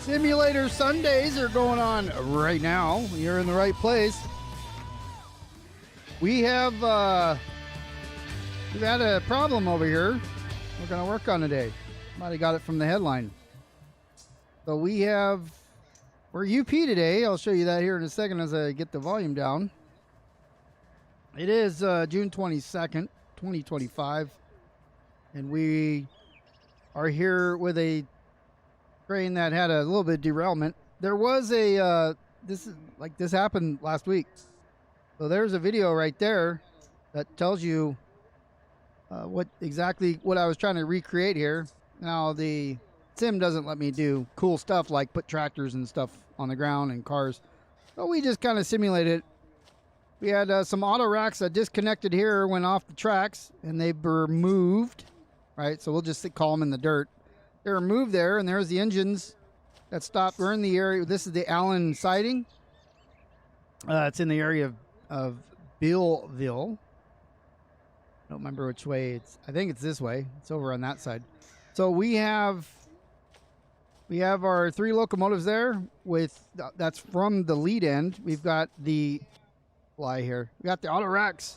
Simulator Sundays are going on right now. You're in the right place. We've had a problem over here. We're going to work on today. Might have got it from the headline. So we're UP today. I'll show you that here in a second as I get the volume down. It is June 22nd, 2025, and we are here with a train that had a little bit of derailment. There was this happened last week. So there's a video right there that tells you what I was trying to recreate here. Now the sim doesn't let me do cool stuff like put tractors and stuff on the ground and cars. So we just kind of simulated it. We had some Autoracks that disconnected here, went off the tracks, and they were moved, right? So we'll just call them in the dirt. They were moved there, and there's the engines that stopped. We're in the area. This is the Allen siding. It's in the area of Bealville. I don't remember which way I think it's this way. It's over on that side. So we have our 3 locomotives there that's from the lead end. We've got the fly here. We got the Autoracks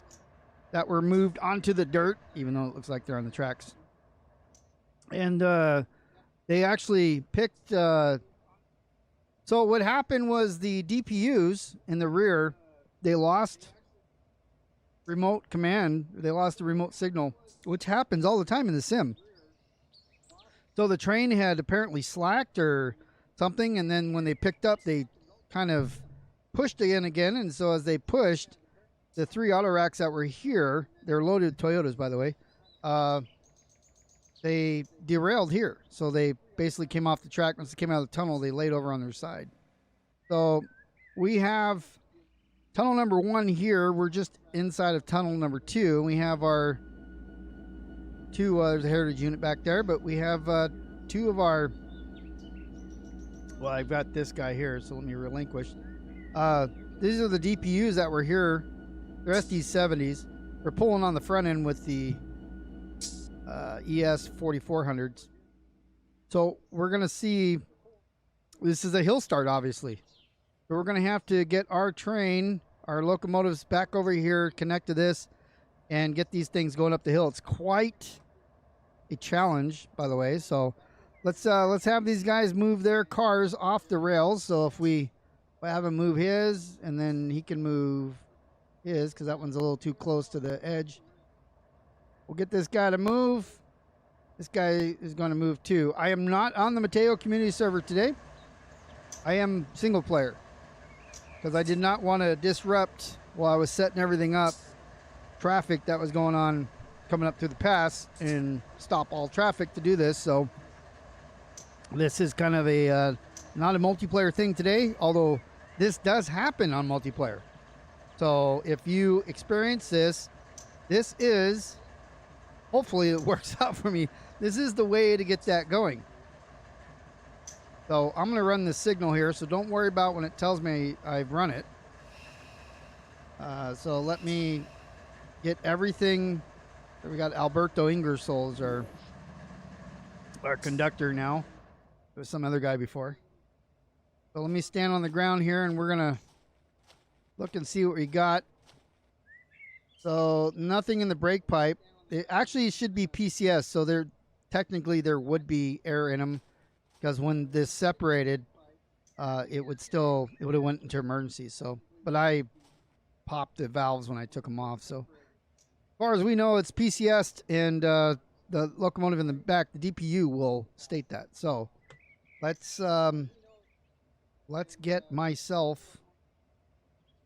that were moved onto the dirt, even though it looks like they're on the tracks. And they actually picked. So what happened was the DPUs in the rear, they lost remote command. They lost the remote signal, which happens all the time in the sim. So the train had apparently slacked or something, and then when they picked up, they kind of pushed again. And so as they pushed, the 3 Autoracks that were here, they're loaded Toyotas, by the way, they derailed here. So they basically came off the track. Once they came out of the tunnel, they laid over on their side. So we have tunnel number 1 here. We're just inside of tunnel number 2. We have our 2, there's a heritage unit back there, but we have 2 of our, well, I've got this guy here, so let me relinquish. These are the DPUs that were here. They're SD70s. We're pulling on the front end with the ES 4400s. So we're going to see, this is a hill start, obviously. So we're going to have to get our train, our locomotives back over here, connect to this, and get these things going up the hill. It's quite a challenge, by the way. So let's have these guys move their cars off the rails. So if we have him move his, and then he can move his, because that one's a little too close to the edge. We'll get this guy to move. This guy is going to move too. I am not on the Mateo community server today. I am single player because I did not want to disrupt while I was setting everything up traffic that was going on coming up through the pass and stop all traffic to do this. So this is kind of a not a multiplayer thing today, although this does happen on multiplayer. So if you experience this is, hopefully it works out for me. This is the way to get that going. So I'm going to run the signal here, so don't worry about when it tells me I've run it. So let me get everything. We got Alberto Ingersoll as our conductor now. There was some other guy before. So let me stand on the ground here, and we're going to look and see what we got. So nothing in the brake pipe. It actually should be PCS, so there would be air in them, because when this separated, it would have went into emergency. So, but I popped the valves when I took them off. So as far as we know, it's PCS'd, and the locomotive in the back, the DPU, will state that. So let's get myself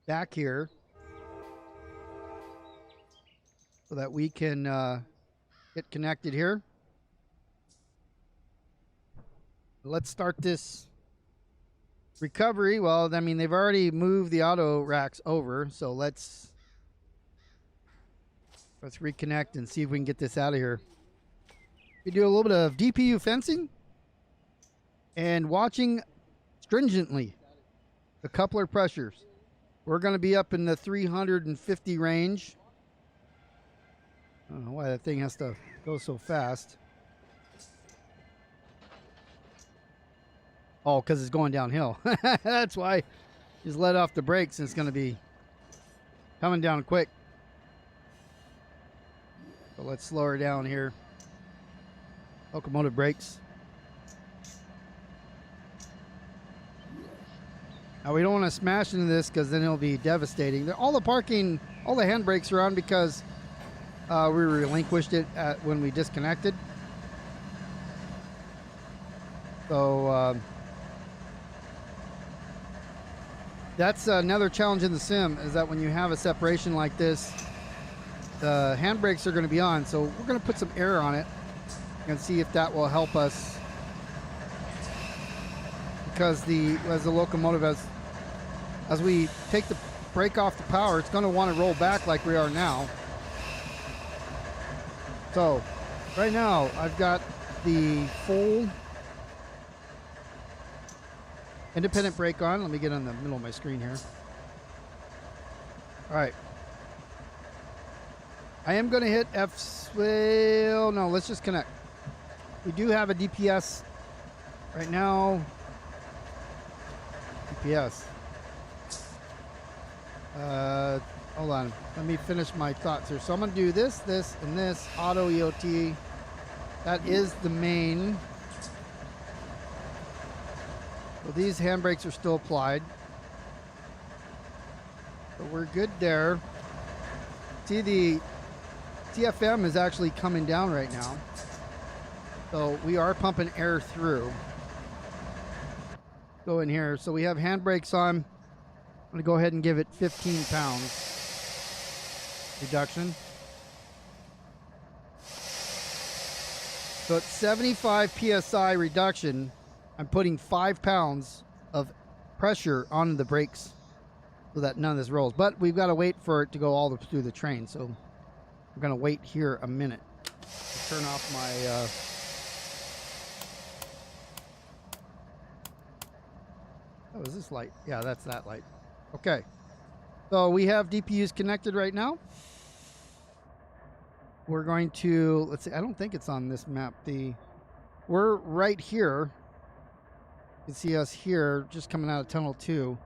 back here so that we can get connected here. Let's start this recovery. Well, I mean, they've already moved the Autoracks over, so let's reconnect and see if we can get this out of here. We do a little bit of DPU fencing and watching stringently the coupler pressures. We're going to be up in the 350 range. I don't know why that thing has to go so fast. Oh, because it's going downhill. That's why. Just let off the brakes and it's going to be coming down quick. So let's slow her down here. Locomotive brakes. Now we don't want to smash into this because then it'll be devastating. All the parking, all the handbrakes are on because we relinquished it when we disconnected. So that's another challenge in the sim, is that when you have a separation like this, the handbrakes are going to be on. So we're going to put some air on it and see if that will help us, because as the locomotive, as we take the brake off the power, it's going to want to roll back like we are now. So right now I've got the full independent brake on. Let me get on the middle of my screen here. All right. I am going to hit well, no, let's just connect. We do have a DPS right now. DPS. Hold on. Let me finish my thoughts here. So I'm going to do this, this, and this. Auto EOT. That is the main. So these handbrakes are still applied. So we're good there. See, the TFM is actually coming down right now. So we are pumping air through. Go in here. So we have handbrakes on. I'm going to go ahead and give it 15 pounds reduction. So at 75 PSI reduction, I'm putting 5 pounds of pressure on the brakes so that none of this rolls. But we've got to wait for it to go all through the train. So we're going to wait here a minute. I'll turn off my... Oh, is this light? Yeah, that's that light. Okay. So we have DPUs connected right now. We're going to, let's see, I don't think it's on this map. We're right here. You can see us here just coming out of tunnel 2.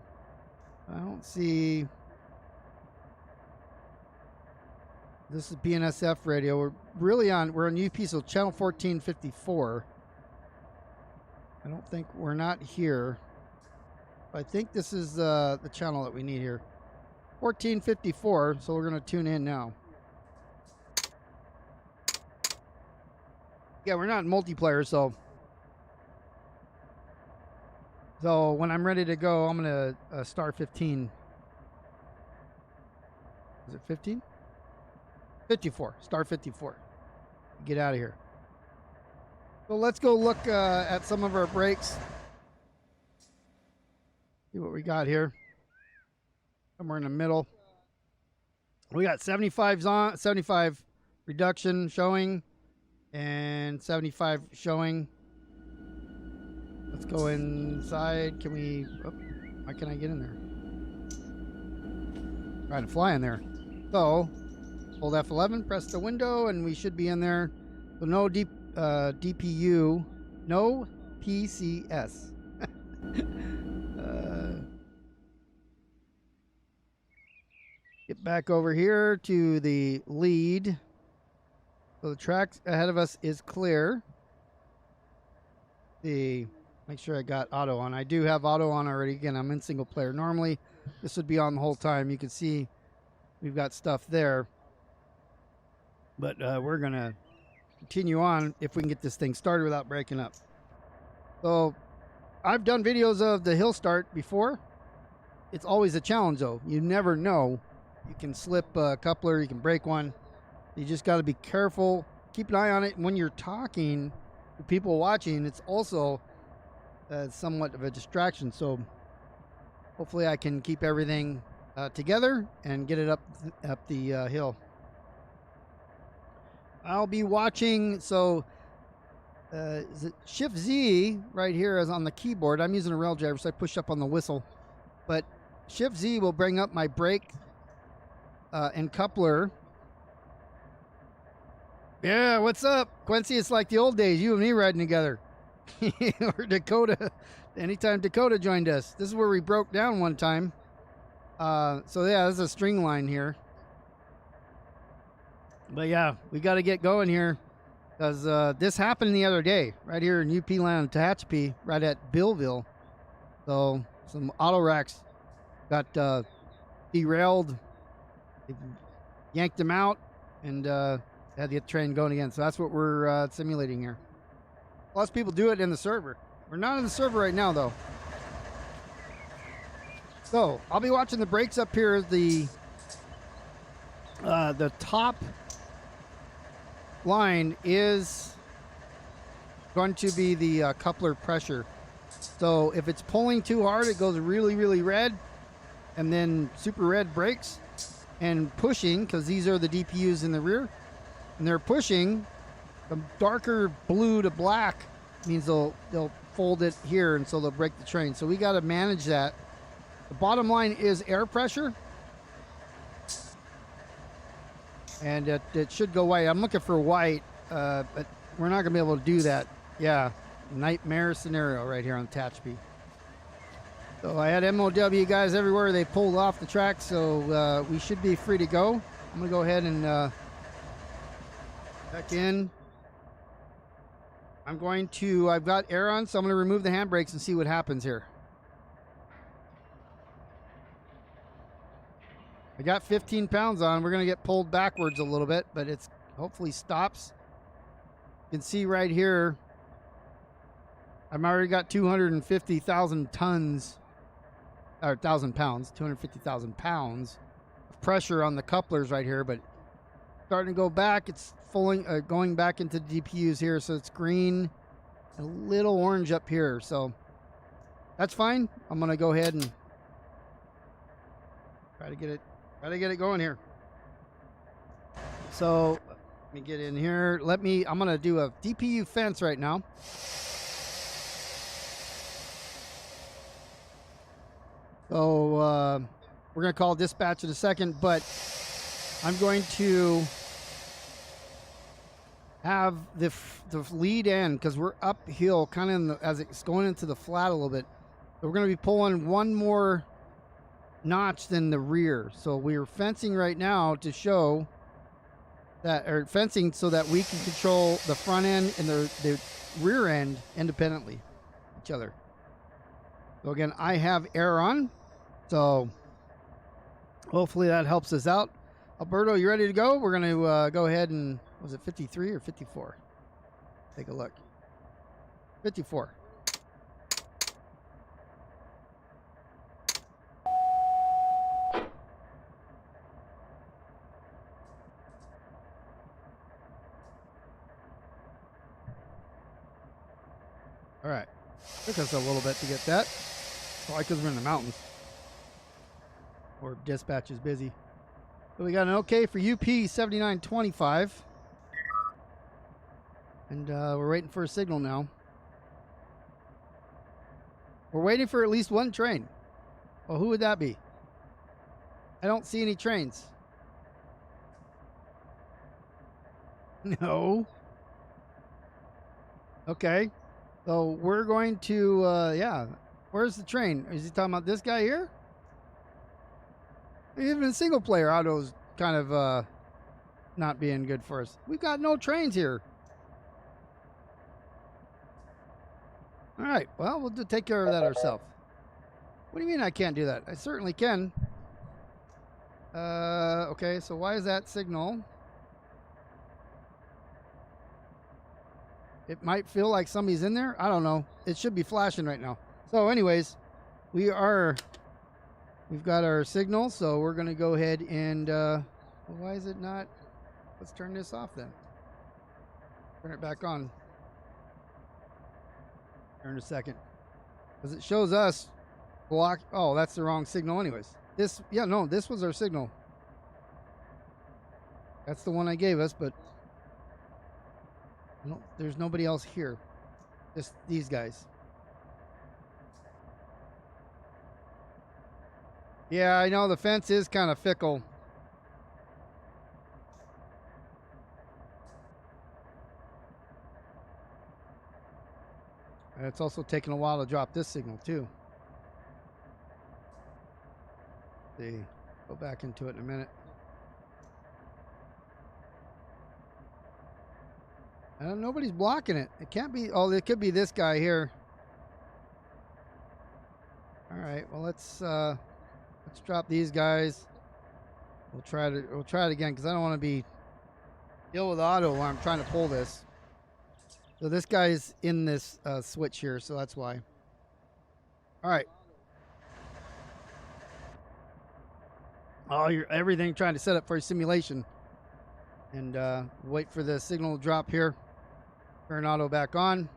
I don't see. This is BNSF radio. We're on UP, so channel 1454. I don't think we're not here. I think this is the channel that we need here. 1454, so we're going to tune in now. Yeah, we're not in multiplayer, so when I'm ready to go, I'm going to star 15. Is it 15? 54. Star 54. Get out of here. So let's go look at some of our brakes. See what we got here. Somewhere in the middle. We got 75's on, 75 reduction showing, and 75 showing. Let's go inside. Can we? Oh, why can't I get in there? Trying to fly in there. So hold F11, press the window, and we should be in there. So no DPU, no PCS. Get back over here to the lead. So the track ahead of us is clear. Make sure I got auto on. I do have auto on already. Again, I'm in single player. Normally, this would be on the whole time. You can see we've got stuff there. But we're going to continue on if we can get this thing started without breaking up. So I've done videos of the hill start before. It's always a challenge, though. You never know. You can slip a coupler, you can break one. You just got to be careful. Keep an eye on it. And when you're talking to people watching, it's also somewhat of a distraction. So hopefully I can keep everything together and get it up the hill. I'll be watching. So is it Shift Z right here is on the keyboard. I'm using a rail driver, so I push up on the whistle. But Shift Z will bring up my brake and coupler. Yeah, what's up, Quincy? It's like the old days, you and me riding together. Or Dakota anytime Dakota joined us. This is where we broke down one time. So yeah, this is a string line here. But yeah, we got to get going here because this happened the other day right here in UP land, Tehachapi, right at Bealville. So some Autoracks got derailed. They yanked them out and had to get the train going again. So that's what we're simulating here. Lots of people do it in the server. We're not in the server right now though. So I'll be watching the brakes up here. The top line is going to be the coupler pressure. So if it's pulling too hard, it goes really, really red, and then super red brakes. And pushing, because these are the DPUs in the rear, and they're pushing, the darker blue to black means they'll fold it here, and so they'll break the train. So we got to manage that. The bottom line is air pressure, and it should go white. I'm looking for white, but we're not going to be able to do that. Yeah, nightmare scenario right here on Tehachapi. So I had MOW guys everywhere. They pulled off the track, so we should be free to go. I'm going to go ahead and back in. I've got air on, so I'm going to remove the handbrakes and see what happens here. I got 15 pounds on. We're going to get pulled backwards a little bit, but it's hopefully stops. You can see right here, I've already got 250,000 tons, or 1,000 pounds, 250,000 pounds of pressure on the couplers right here, but starting to go back. It's going back into the DPUs here, so it's green, a little orange up here, so that's fine. I'm going to go ahead and try to get it going here. So let me get in here. I'm going to do a DPU fence right now. So we're going to call dispatch in a second, but I'm going to have the lead end, because we're uphill kind of as it's going into the flat a little bit. So we're going to be pulling one more notch than the rear. So we're fencing right now to show that, or fencing so that we can control the front end and the rear end independently each other. So again, I have air on, so hopefully that helps us out. Alberto, you ready to go? We're going to go ahead and, was it 53 or 54? Take a look. 54. All right. Took us a little bit to get that. Probably because we're in the mountains. Or dispatch is busy. So we got an okay for UP 7925. And we're waiting for a signal now. We're waiting for at least one train. Well, who would that be? I don't see any trains. No. Okay. So we're going to, yeah. Where's the train? Is he talking about this guy here? Even single player auto's kind of not being good for us. We've got no trains here. All right. Well, we'll take care of that ourselves. What do you mean I can't do that? I certainly can. Okay. So why is that signal? It might feel like somebody's in there. I don't know. It should be flashing right now. So anyways, we've got our signal. So we're going to go ahead and, well, why is it not? Let's turn this off then. Turn it back on. Here in a second. Because it shows us block. Oh, that's the wrong signal anyways. This was our signal. That's the one I gave us, but no, there's nobody else here. Just these guys. Yeah, I know the fence is kind of fickle. And it's also taking a while to drop this signal too. See, go back into it in a minute. Nobody's blocking it. It can't be. Oh, it could be this guy here. All right. Well, let's drop these guys. We'll try it again because I don't want to deal with auto while I'm trying to pull this. So this guy's in this switch here, so that's why. All right. Oh, everything trying to set up for a simulation, and wait for the signal to drop here. Turn auto back on.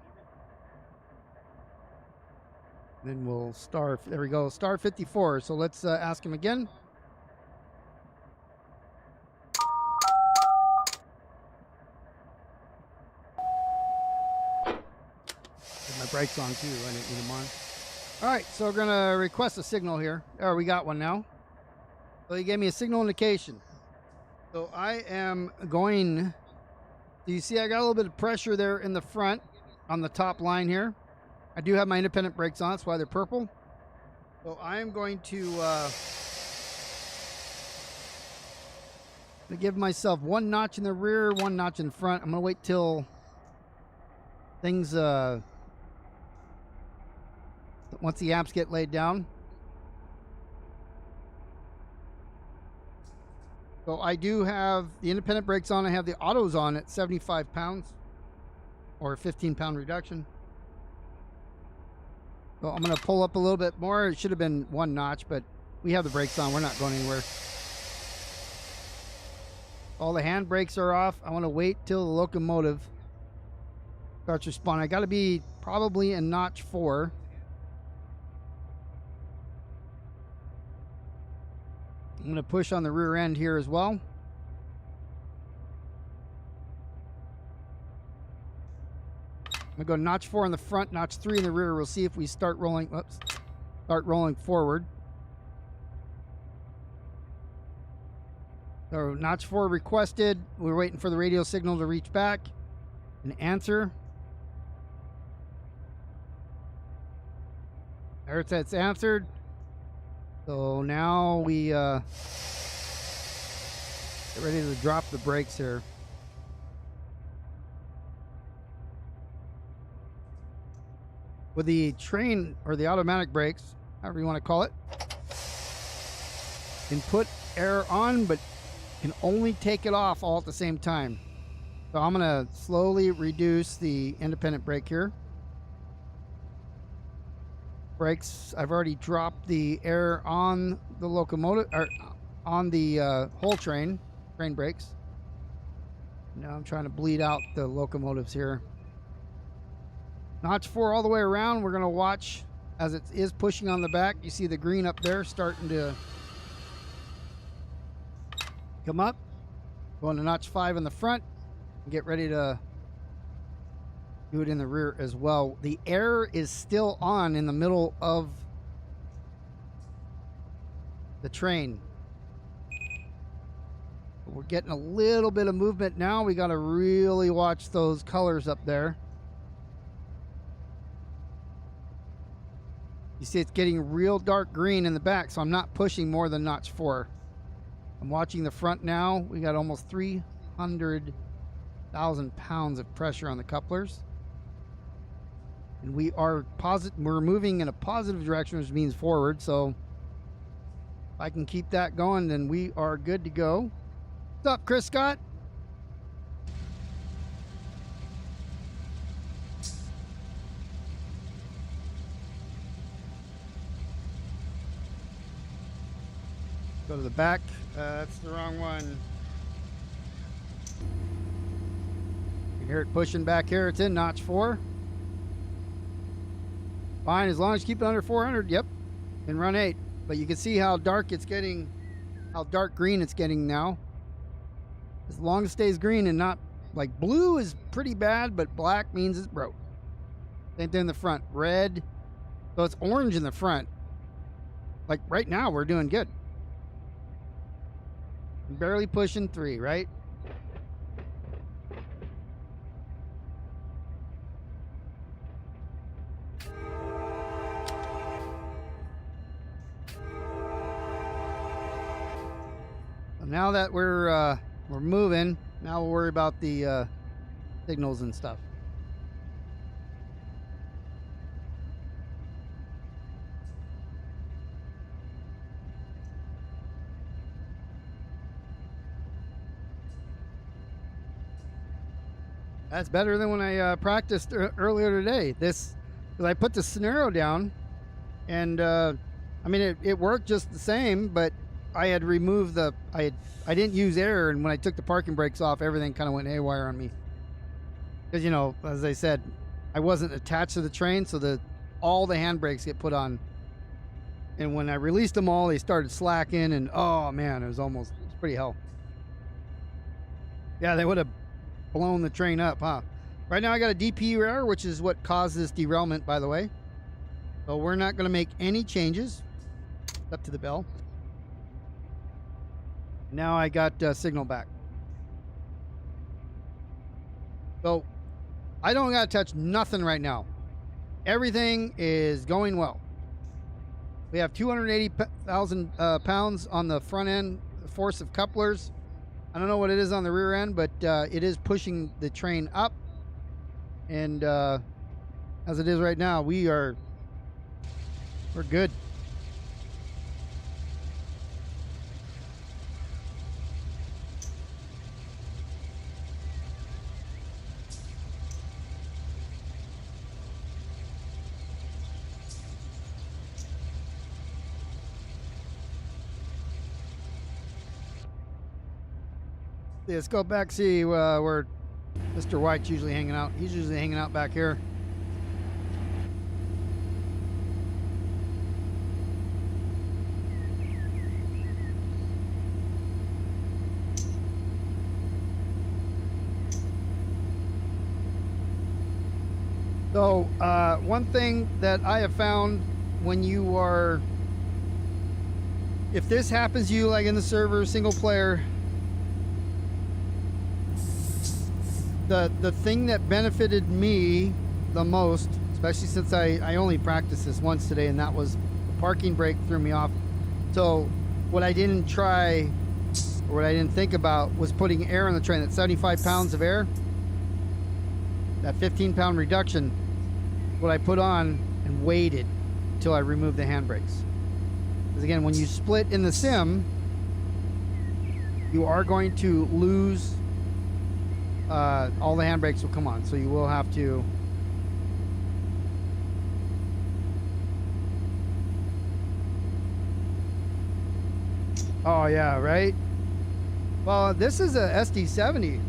Then we'll start. There we go. Star 54. So let's ask him again. Put my brakes on too. I didn't need them on. All right. So we're gonna request a signal here. Oh, we got one now. So he gave me a signal indication. So I am going. Do you see I got a little bit of pressure there in the front on the top line here? I do have my independent brakes on, that's why they're purple. So I am going to give myself 1 notch in the rear, 1 notch in front. I'm going to wait till things, once the amps get laid down. So I do have the independent brakes on. I have the autos on at 75 pounds or a 15-pound reduction. So I'm going to pull up a little bit more. It should have been 1 notch, but we have the brakes on. We're not going anywhere. All the hand brakes are off. I want to wait till the locomotive starts responding. I got to be probably in notch 4. I'm going to push on the rear end here as well. I'm going to go notch 4 in the front, notch 3 in the rear. We'll see if we start rolling. Whoops. Start rolling forward. So notch 4 requested. We're waiting for the radio signal to reach back and answer. There it's answered. So now we get ready to drop the brakes here. With the train or the automatic brakes, however you want to call it, you can put air on, but can only take it off all at the same time. So I'm going to slowly reduce the independent brake here. Brakes, I've already dropped the air on the locomotive, or on the whole train brakes. Now I'm trying to bleed out the locomotives here. Notch 4 all the way around. We're going to watch as it is pushing on the back. You see the green up there starting to come up. Going to notch 5 in the front. Get ready to do it in the rear as well. The air is still on in the middle of the train. We're getting a little bit of movement now. We got to really watch those colors up there. You see it's getting real dark green in the back, so I'm not pushing more than notch 4. I'm watching the front now. We got almost 300,000 pounds of pressure on the couplers. And we are we're moving in a positive direction, which means forward. So if I can keep that going, then we are good to go. What's up, Chris Scott? Go to the back. That's the wrong one. You hear it pushing back here. It's in notch 4. Fine, as long as you keep it under 400. Yep, and run 8. But you can see how dark it's getting, how dark green it's getting now. As long as it stays green and not, like, blue is pretty bad, but black means it's broke. Same thing in the front. Red, so it's orange in the front. Like right now, we're doing good. Barely pushing 3, right? Now that we're moving, now we'll worry about the signals and stuff. That's better than when I practiced earlier today. Because I put the scenario down, and I mean it worked just the same, but I had removed I didn't use air, and when I took the parking brakes off, everything kind of went haywire on me. Because, you know, as I said, I wasn't attached to the train, so all the handbrakes get put on. And when I released them all, they started slacking, and oh man, it was pretty hell. Yeah, they would have blown the train up, huh? Right now I got a DPU error, which is what caused this derailment, by the way. So we're not going to make any changes. Up to the bell. Now I got signal back. So I don't got to touch nothing right now. Everything is going well. We have 280,000 pounds on the front end force of couplers. I don't know what it is on the rear end, but it is pushing the train up. And as it is right now, we're good. Let's go back, see where Mr. White's usually hanging out. He's usually hanging out back here. So one thing that I have found when you are, if this happens to you like in the server, single player, the thing that benefited me the most, especially since I only practiced this once today, and that was the parking brake threw me off. So what I didn't try, or what I didn't think about, was putting air on the train. That 75 pounds of air, that 15-pound reduction, what I put on and waited until I removed the handbrakes. Because again, when you split in the sim, you are going to lose, all the handbrakes will come on, so you will have to oh yeah, right. Well, this is a SD70.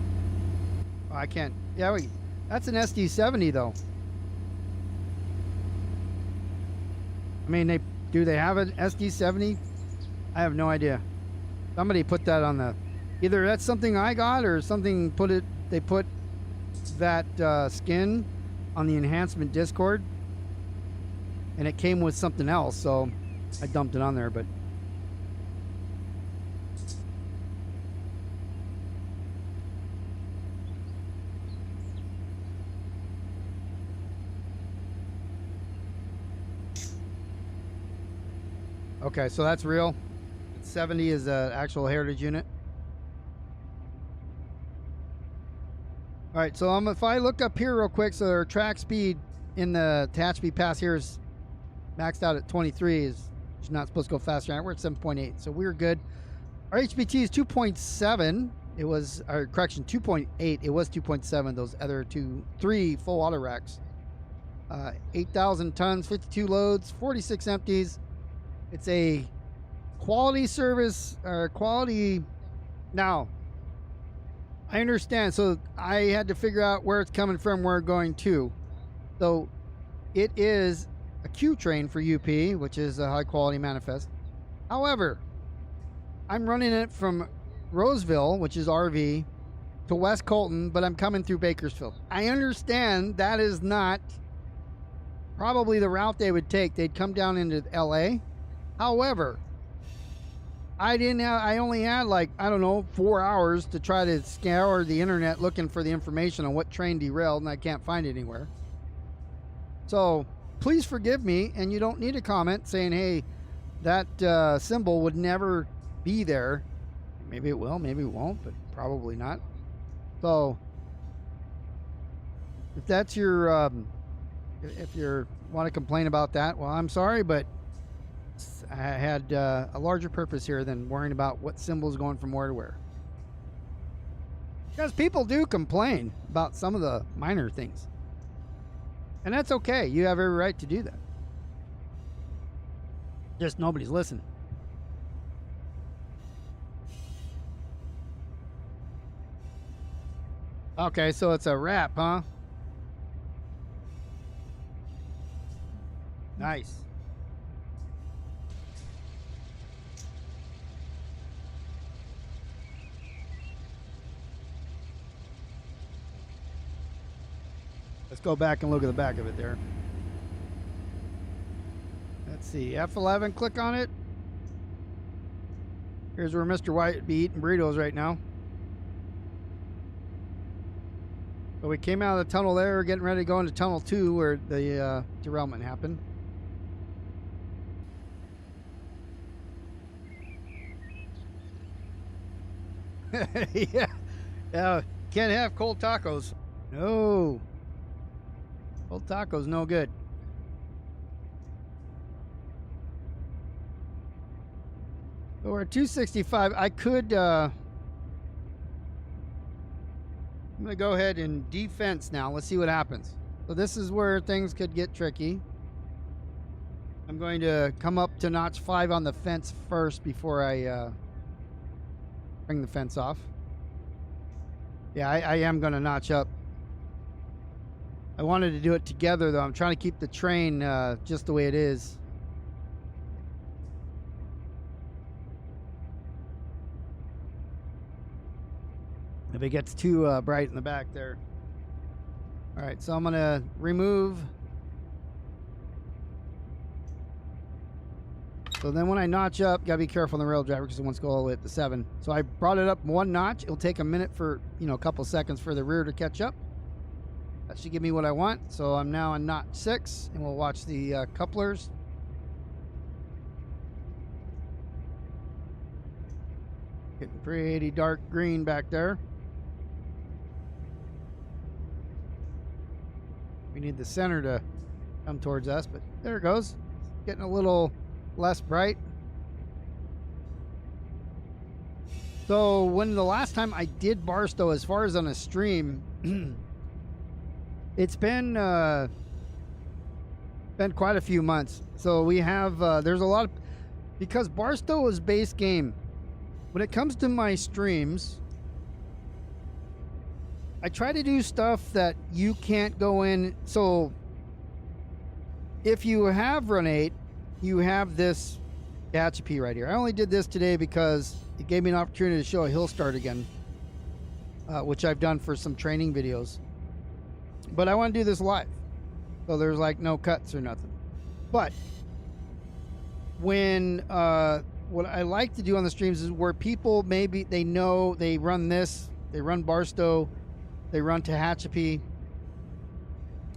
Oh, I can't, yeah, wait, that's an SD70 though. I mean, do they have an SD70? I have no idea. Somebody put that on the, either that's something I got or something they put that skin on the enhancement Discord, and it came with something else, so I dumped it on there. But okay, so that's real. 70 is an actual heritage unit. All right, so if I look up here real quick, so our track speed in the Tehachapi Pass here is maxed out at 23. Is not supposed to go faster. We're at 7.8, so we're good. Our HPT is 2.7. It was, or correction, 2.8. It was 2.7. Those other 3 full Autoracks. 8,000 tons, 52 loads, 46 empties. It's a quality service, or quality. Now, I understand. So I had to figure out where it's coming from, where it's going to. So it is a Q train for UP, which is a high quality manifest. However, I'm running it from Roseville, which is RV, to West Colton, but I'm coming through Bakersfield. I understand that is not probably the route they would take. They'd come down into LA. However, I only had, like, I don't know, 4 hours to try to scour the internet looking for the information on what train derailed, and I can't find it anywhere. So please forgive me, and you don't need a comment saying, hey, that symbol would never be there, Maybe it will, maybe it won't, but probably not. So if that's your, if you want to complain about that, well, I'm sorry, but I had a larger purpose here than worrying about what symbol is going from where to where. Because people do complain about some of the minor things. And that's okay. You have every right to do that. Just nobody's listening. Okay, so it's a wrap, huh? Nice. Let's go back and look at the back of it there. Let's see, F11, click on it. Here's where Mr. White would be eating burritos right now. So we came out of the tunnel there, getting ready to go into tunnel 2 where the derailment happened. Yeah, can't have cold tacos. No. Cold tacos, no good. So we're at 265. I could, I'm going to go ahead and defense now. Let's see what happens. So this is where things could get tricky. I'm going to come up to notch 5 on the fence first before I bring the fence off. Yeah, I am going to notch up. I wanted to do it together, though. I'm trying to keep the train just the way it is. If it gets too bright in the back there. All right, so I'm going to remove. So then when I notch up, gotta be careful on the rail driver because it wants to go all the way up to 7. So I brought it up 1 notch. It'll take a minute for, a couple seconds for the rear to catch up. That should give me what I want. So I'm now on notch 6, and we'll watch the couplers. Getting pretty dark green back there. We need the center to come towards us, but there it goes. Getting a little less bright. So when the last time I did Barstow, as far as on a stream, it's been quite a few months. So we have there's a lot of, because Barstow is base game. When it comes to my streams, I try to do stuff that you can't go in. So if you have Run 8, you have this Tehachapi right here. I only did this today because it gave me an opportunity to show a hill start again, which I've done for some training videos. But I want to do this live, so there's like no cuts or nothing. But when what I like to do on the streams is where people, maybe they know they run this, they run Barstow, they run Tehachapi,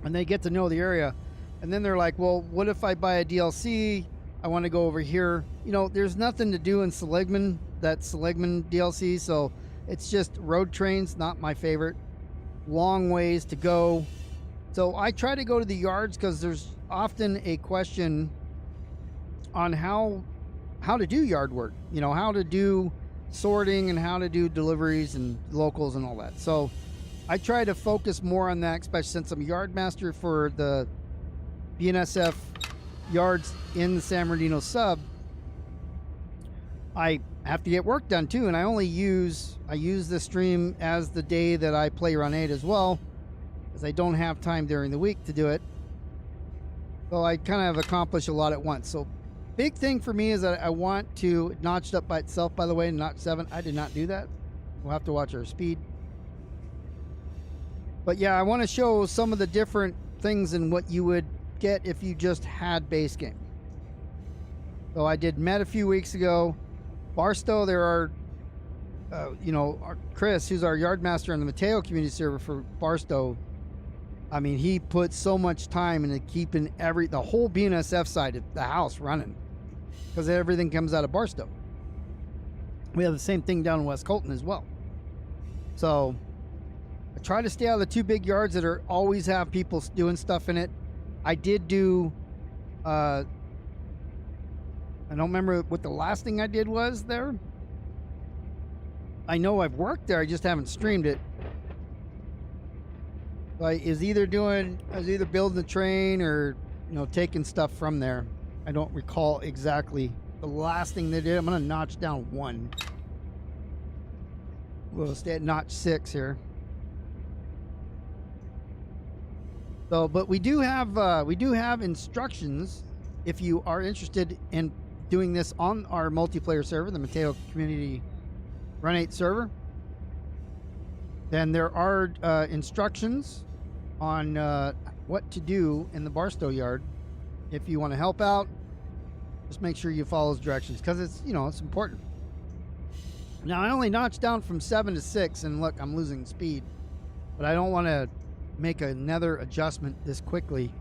and they get to know the area. And then they're like, well, what if I buy a DLC? I want to go over here. There's nothing to do in Seligman, that Seligman DLC. So it's just road trains, not my favorite. Long ways to go. So I try to go to the yards because there's often a question on how to do yard work. How to do sorting and how to do deliveries and locals and all that. So I try to focus more on that, especially since I'm yard master for the BNSF yards in the San Bernardino sub. I have to get work done too, and I use the stream as the day that I play Run 8 as well, because I don't have time during the week to do it. So I kind of accomplish a lot at once. So big thing for me is that I want to, it notched up by itself, by the way, notch 7. I did not do that. We'll have to watch our speed. But yeah, I want to show some of the different things in what you would get if you just had base game. So I did Met a few weeks ago. Barstow, there are, Chris, who's our yard master on the Mateo community server for Barstow. I mean, he put so much time into keeping the whole BNSF side of the house running because everything comes out of Barstow. We have the same thing down in West Colton as well. So I try to stay out of the two big yards that are always have people doing stuff in it. I did do, I don't remember what the last thing I did was there. I know I've worked there, I just haven't streamed it. I was either building the train or, taking stuff from there. I don't recall exactly the last thing they did. I'm gonna notch down one. We'll stay at notch 6 here. So, but we do have instructions if you are interested in doing this on our multiplayer server, the Mateo Community Run 8 server. Then there are instructions on what to do in the Barstow yard. If you want to help out, just make sure you follow those directions because it's it's important. Now I only notched down from 7 to 6, and look, I'm losing speed, but I don't want to make another adjustment this quickly.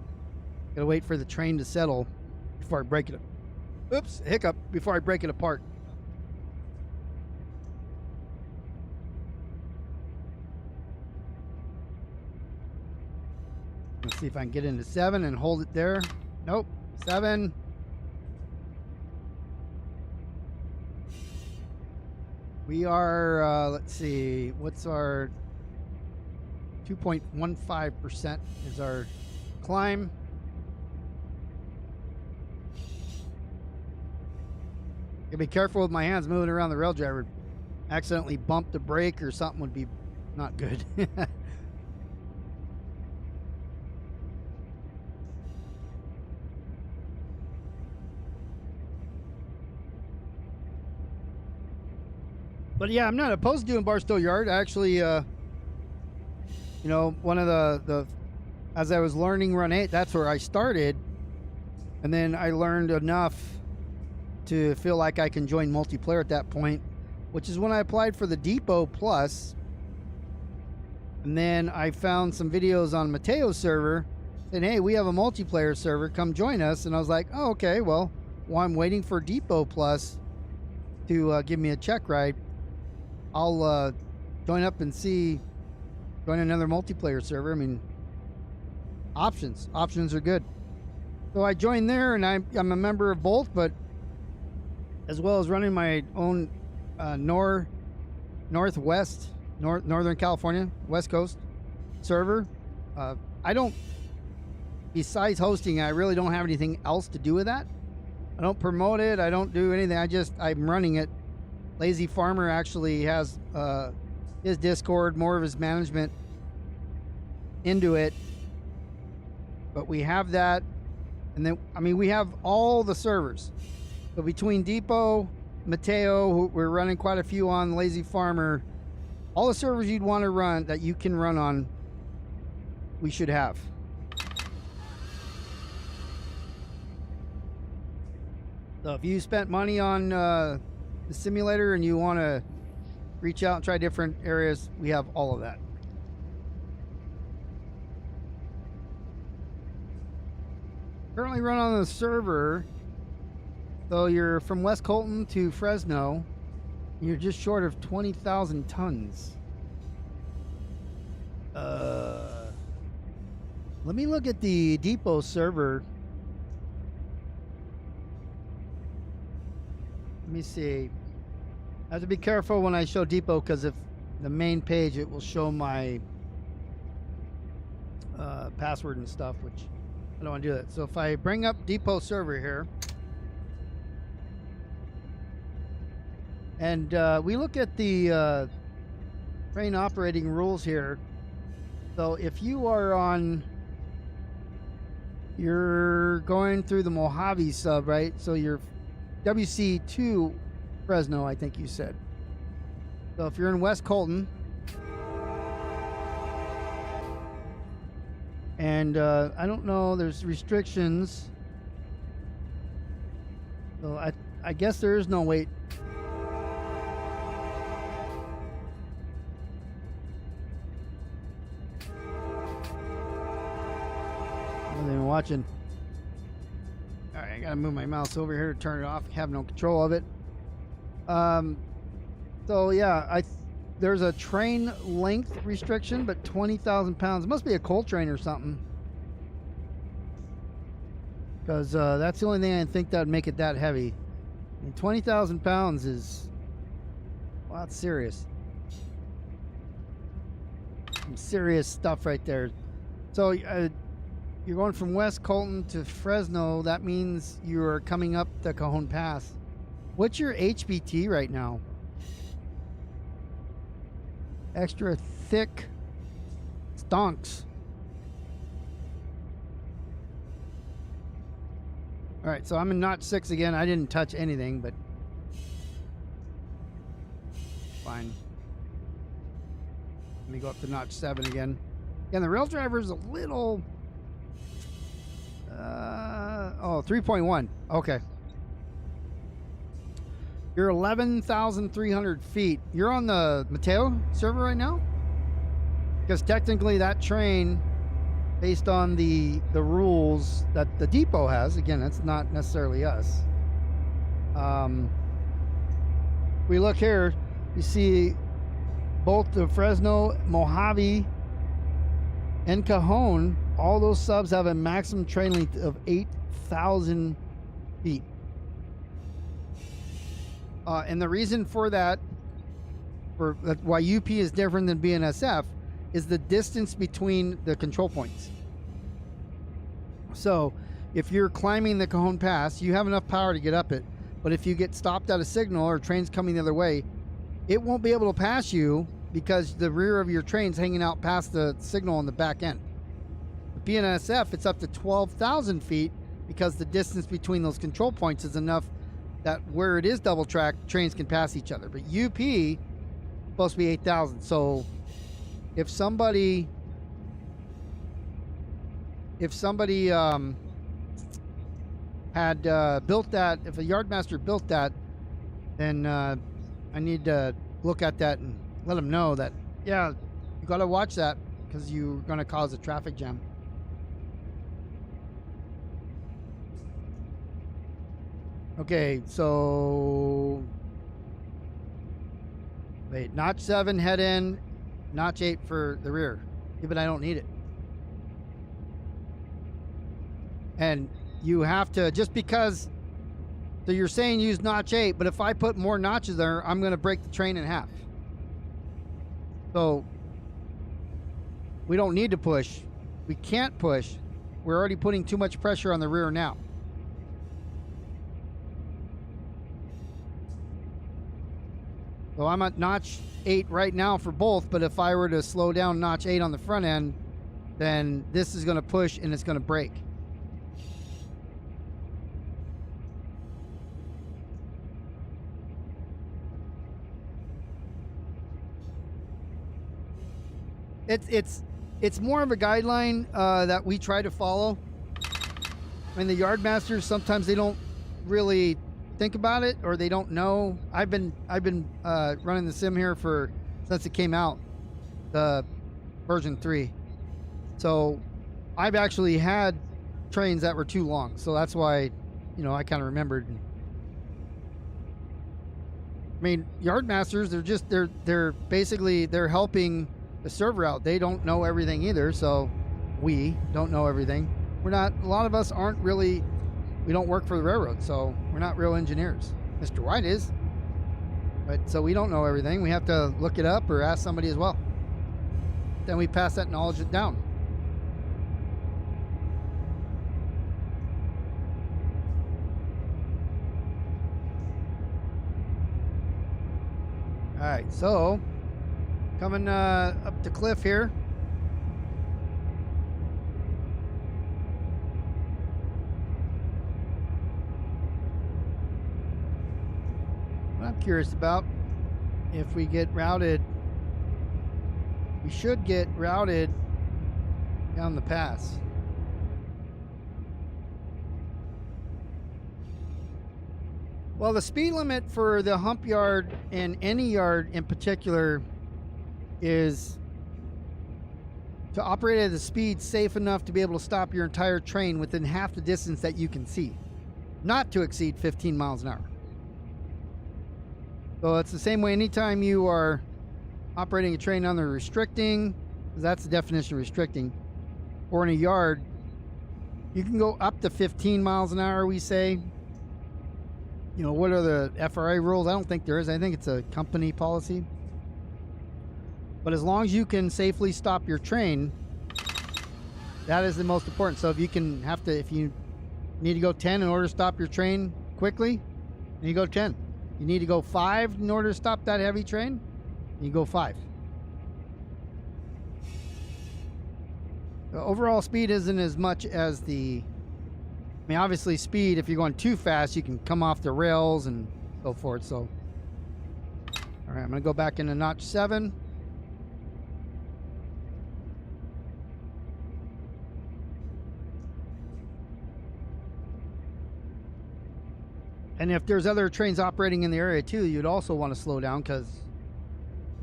Gotta wait for the train to settle before I break it. Oops, hiccup, before I break it apart. Let's see if I can get into 7 and hold it there. Nope, 7. We are, let's see, what's our 2.15% is our climb. Gotta be careful with my hands moving around the rail driver. Accidentally bumped the brake or something would be not good. But yeah, I'm not opposed to doing Barstow Yard. Actually, one of the as I was learning Run 8, that's where I started. And then I learned enough to feel like I can join multiplayer at that point, which is when I applied for the Depot Plus. And then I found some videos on Mateo's server saying, hey, we have a multiplayer server, come join us. And I was like, oh, okay, well, while I'm waiting for Depot Plus to give me a check ride, I'll join up and join another multiplayer server. I mean, options are good. So I joined there, and I'm a member of both, but as well as running my own Northern California, West Coast server. Besides hosting, I really don't have anything else to do with that. I don't promote it. I don't do anything. I'm running it. Lazy Farmer actually has his Discord, more of his management into it. But we have that. And then, we have all the servers. So between Depot, Mateo, we're running quite a few on Lazy Farmer. All the servers you'd want to run, that you can run on, we should have. So if you spent money on the simulator and you want to reach out and try different areas, we have all of that. Currently run on the server, so you're from West Colton to Fresno, you're just short of 20,000 tons. Let me look at the Depot server. Let me see. I have to be careful when I show Depot, because if the main page, it will show my password and stuff, which I don't want to do that. So if I bring up Depot server here, and we look at the train operating rules here. So if you are you're going through the Mojave sub, right? So you're WC2 Fresno, I think you said. So if you're in West Colton, and I don't know, there's restrictions. So I guess there is no wait. I've been watching. All right, I gotta move my mouse over here to turn it off. I have no control of it. So yeah, there's a train length restriction, but 20,000 pounds. It must be a coal train or something. Because that's the only thing I think that would make it that heavy. And 20,000 pounds is, well, that's serious. Some serious stuff right there. So you're going from West Colton to Fresno. That means you're coming up the Cajon Pass. What's your HBT right now? Extra thick stonks. All right, so I'm in notch 6 again. I didn't touch anything, but fine. Let me go up to notch 7 again. Again, the rail driver is a little... 3.1. Okay. You're 11,300 feet. You're on the Mateo server right now? Because technically that train, based on the rules that the depot has, again, that's not necessarily us. We look here, you see both the Fresno, Mojave, and Cajon, all those subs have a maximum train length of 8,000 feet. And the reason for that, why UP is different than BNSF, is the distance between the control points. So if you're climbing the Cajon Pass, you have enough power to get up it. But if you get stopped at a signal or trains coming the other way, it won't be able to pass you because the rear of your train's hanging out past the signal on the back end. The BNSF, it's up to 12,000 feet because the distance between those control points is enough that where it is double track, trains can pass each other. But UP is supposed to be 8,000. So if somebody had built that, if a yardmaster built that, then I need to look at that and let them know that, yeah, you got to watch that because you're going to cause a traffic jam. Okay, so wait, notch 7 head in, notch 8 for the rear. Yeah, but I don't need it. And you have to, just because, so you're saying use notch 8, but if I put more notches there, I'm going to break the train in half. So we don't need to push. We can't push. We're already putting too much pressure on the rear now. So I'm at notch 8 right now for both, but if I were to slow down notch 8 on the front end, then this is going to push and it's going to break. It's more of a guideline that we try to follow. I mean, the yard masters, sometimes they don't really think about it, or they don't know. I've been running the sim here since it came out, the version 3. So I've actually had trains that were too long. So that's why, I kind of remembered. I mean, yard masters, they're basically helping the server out. They don't know everything either. So we don't know everything. A lot of us aren't really, we don't work for the railroad, so we're not real engineers. Mr. White is, but so we don't know everything. We have to look it up or ask somebody as well. Then we pass that knowledge down. All right, so coming up the cliff here. I'm curious about, if we get routed, we should get routed down the pass. Well, the speed limit for the hump yard and any yard in particular is to operate at a speed safe enough to be able to stop your entire train within half the distance that you can see, not to exceed 15 miles an hour. So it's the same way anytime you are operating a train under restricting, 'cause that's the definition of restricting, or in a yard, you can go up to 15 miles an hour, we say. You know, what are the FRA rules? I don't think there is. I think it's a company policy. But as long as you can safely stop your train, that is the most important. So if you need to go 10 in order to stop your train quickly, then you go 10. You need to go 5 in order to stop that heavy train, you go 5. The overall speed isn't as much as obviously speed, if you're going too fast, you can come off the rails and so forth. So, all right, I'm going to go back into notch 7. And if there's other trains operating in the area too, you'd also want to slow down, because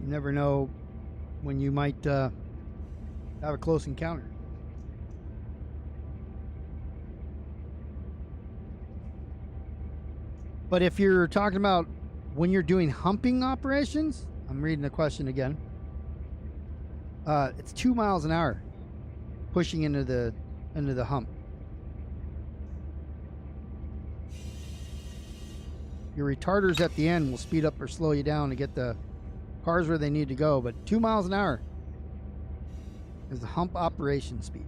you never know when you might have a close encounter. But if you're talking about when you're doing humping operations, I'm reading the question again. It's 2 miles an hour pushing into the hump. Your retarders at the end will speed up or slow you down to get the cars where they need to go, but 2 miles an hour is the hump operation speed.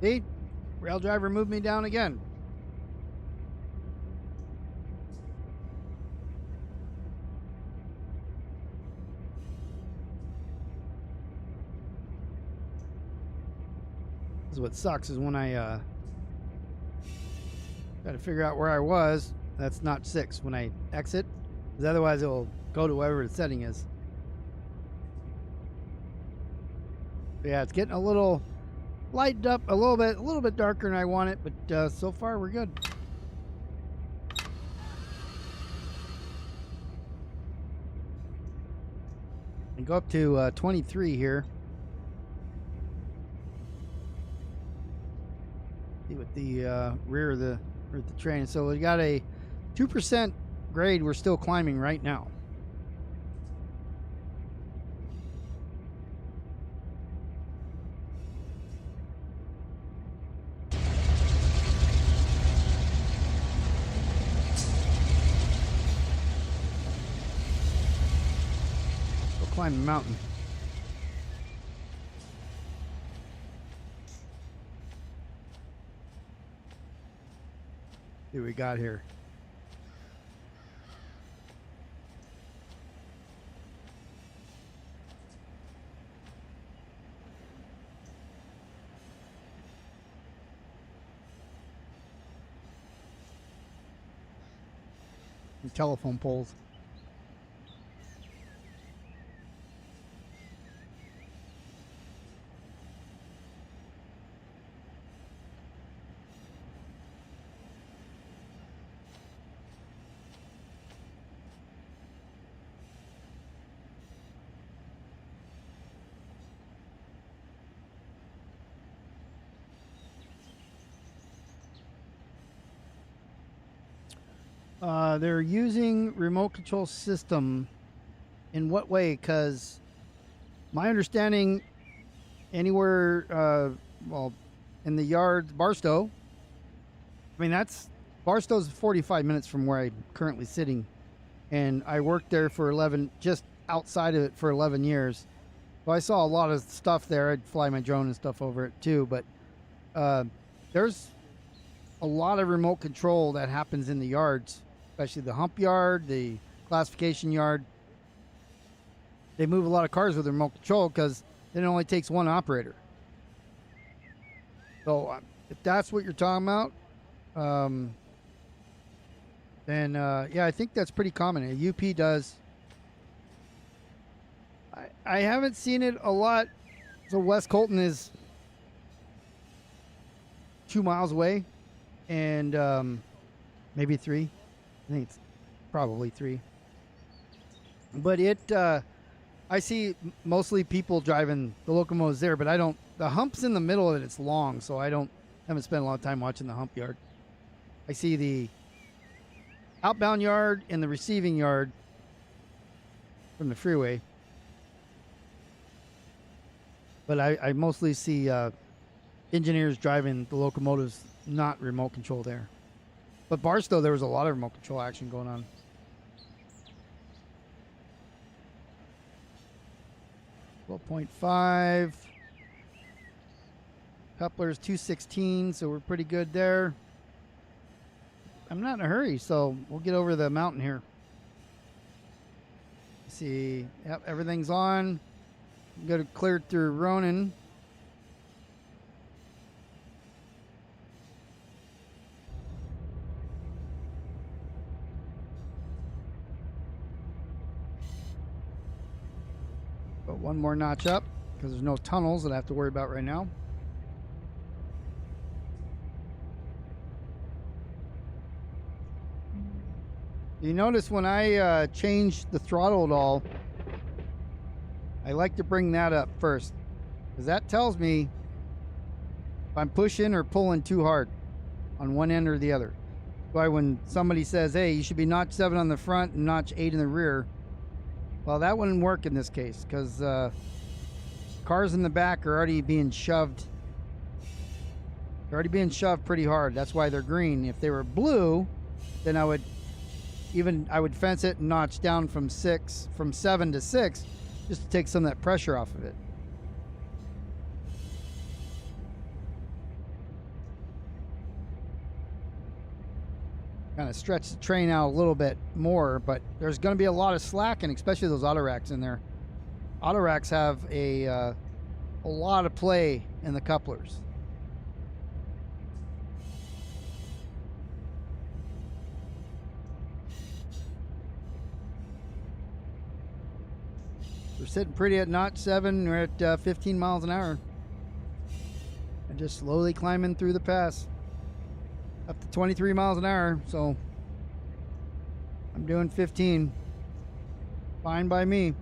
See? Rail driver moved me down again. This is what sucks, is when I got to figure out where I was. That's notch 6 when I exit, because otherwise it will go to whatever the setting is. But yeah, it's getting a little lightened up a little bit darker than I want it, but so far we're good. And go up to 23 here. See what the rear of the train. So we got a 2% grade. We're still climbing right now. Climb the mountain. See what we got here. And telephone poles. They're using remote control system. In what way? Because my understanding, anywhere, well, in the yard, Barstow. I mean, Barstow's 45 minutes from where I'm currently sitting, and I worked there for just outside of it for 11 years. So I saw a lot of stuff there. I'd fly my drone and stuff over it too, but there's a lot of remote control that happens in the yards, especially the hump yard, the classification yard. They move a lot of cars with remote control because it only takes one operator. So if that's what you're talking about, then yeah, I think that's pretty common. A UP does. I haven't seen it a lot. So West Colton is 2 miles away, and maybe 3. I think it's probably 3. But I see mostly people driving the locomotives there, but I don't the hump's in the middle of it. It's long, so haven't spent a lot of time watching the hump yard. I see the outbound yard and the receiving yard from the freeway. But I mostly see engineers driving the locomotives, not remote control there. But Barstow, there was a lot of remote control action going on. .5. Coupler's 216, so we're pretty good there. I'm not in a hurry, so we'll get over the mountain here. See, yep, everything's on. Go to clear through Ronan. But one more notch up because there's no tunnels that I have to worry about right now. You notice when I change the throttle at all, I like to bring that up first because that tells me if I'm pushing or pulling too hard on one end or the other. That's why when somebody says, hey, you should be notch 7 on the front and notch 8 in the rear, well, that wouldn't work in this case because cars in the back are already being shoved. They're already being shoved pretty hard. That's why they're green. If they were blue, then I would fence it and notch down from 7 to 6 just to take some of that pressure off of it. Kind of stretch the train out a little bit more, but there's going to be a lot of slacking, especially those Autoracks in there. Autoracks have a lot of play in the couplers. We're sitting pretty at notch 7. We're at 15 miles an hour. And just slowly climbing through the pass. Up to 23 miles an hour, so I'm doing 15. Fine by me.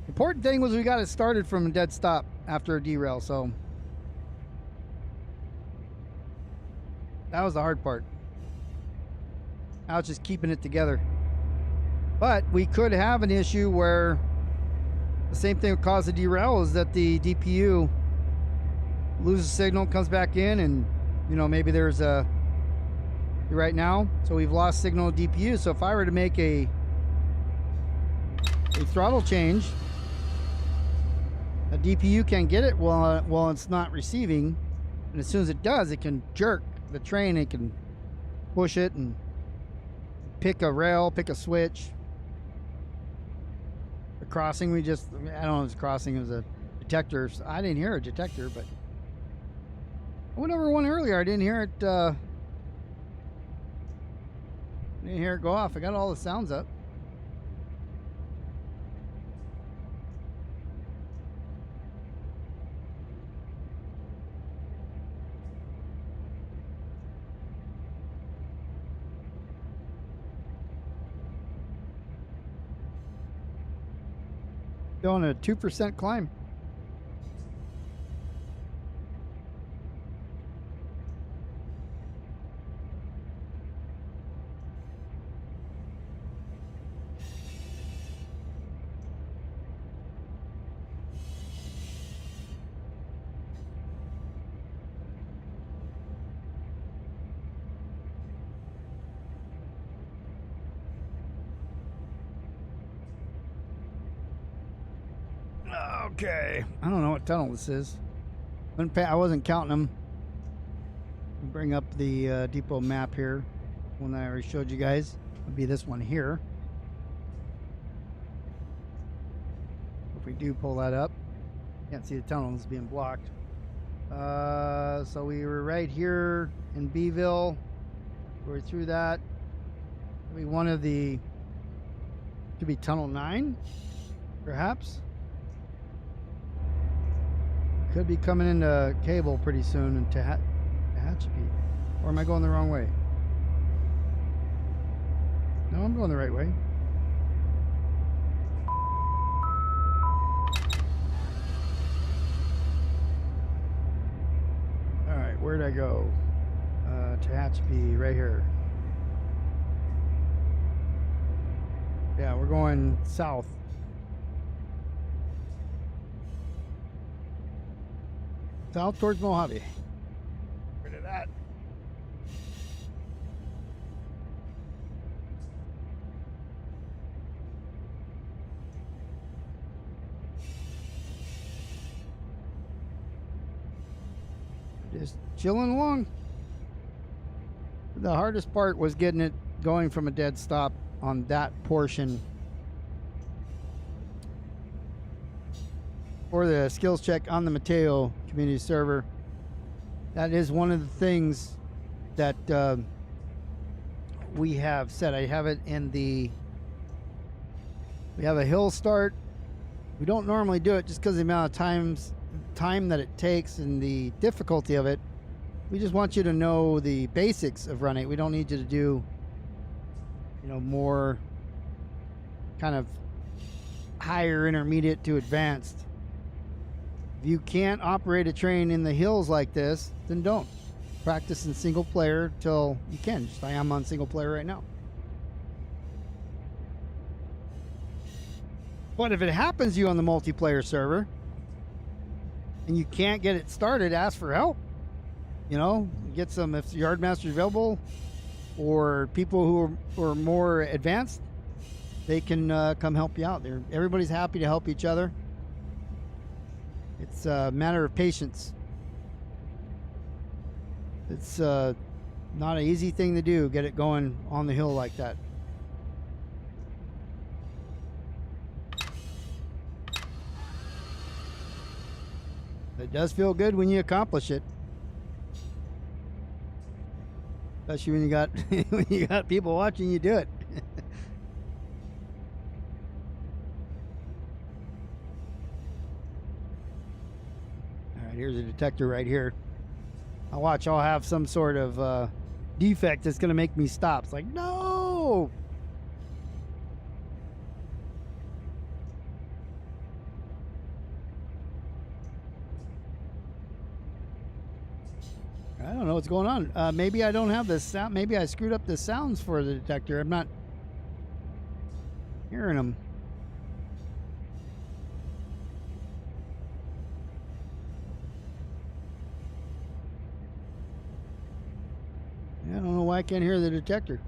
Important thing was we got it started from a dead stop after a derail, so that was the hard part. Now it's just keeping it together. But we could have an issue where the same thing would cause a derail, is that the DPU loses signal, comes back in, and maybe there's a right now. So we've lost signal DPU. So if I were to make a throttle change, a DPU can't get it while it's not receiving, and as soon as it does, it can jerk the train. It can push it and pick a rail, pick a switch. The crossing, I don't know if it was crossing, it was a detector. I didn't hear a detector, but I went over one earlier. I didn't hear it. Didn't hear it go off. I got all the sounds up. Going a 2% climb. Okay, I don't know what tunnel this is. I wasn't counting them. Bring up the depot map here. One that I already showed you guys. It'll be this one here. If we do pull that up, can't see the tunnels being blocked. So we were right here in Bealville. We're through that. It'll be one of the, could be tunnel 9, perhaps. Could be coming into Cable pretty soon in Tehachapi. Or am I going the wrong way? No, I'm going the right way. go? Tehachapi, right here. Yeah, we're going south. South towards Mojave. Rid of that. Just chilling along. The hardest part was getting it going from a dead stop on that portion for the skills check on the Mateo community server. That is one of the things that we have set. I have it in the, we have a hill start. We don't normally do it just because of the amount of time that it takes and the difficulty of it. We just want you to know the basics of Run 8. We don't need you to do, you know, more kind of higher intermediate to advanced. If you can't operate a train in the hills like this, then don't. Practice in single player till you can. Just I am on single player right now. But if it happens to you on the multiplayer server and you can't get it started, ask for help. You know, get some, if yard master's available or people who are more advanced, they can come help you out. Everybody's happy to help each other. It's a matter of patience. It's not an easy thing to do, get it going on the hill like that. It does feel good when you accomplish it. Especially when you got when you got people watching you do it. All right, here's a detector right here. I'll watch. I'll have some sort of defect that's going to make me stop. It's like, no. I don't know what's going on. Maybe I don't have this sound. Maybe I screwed up the sounds for the detector. I'm not hearing them. I don't know why I can't hear the detector.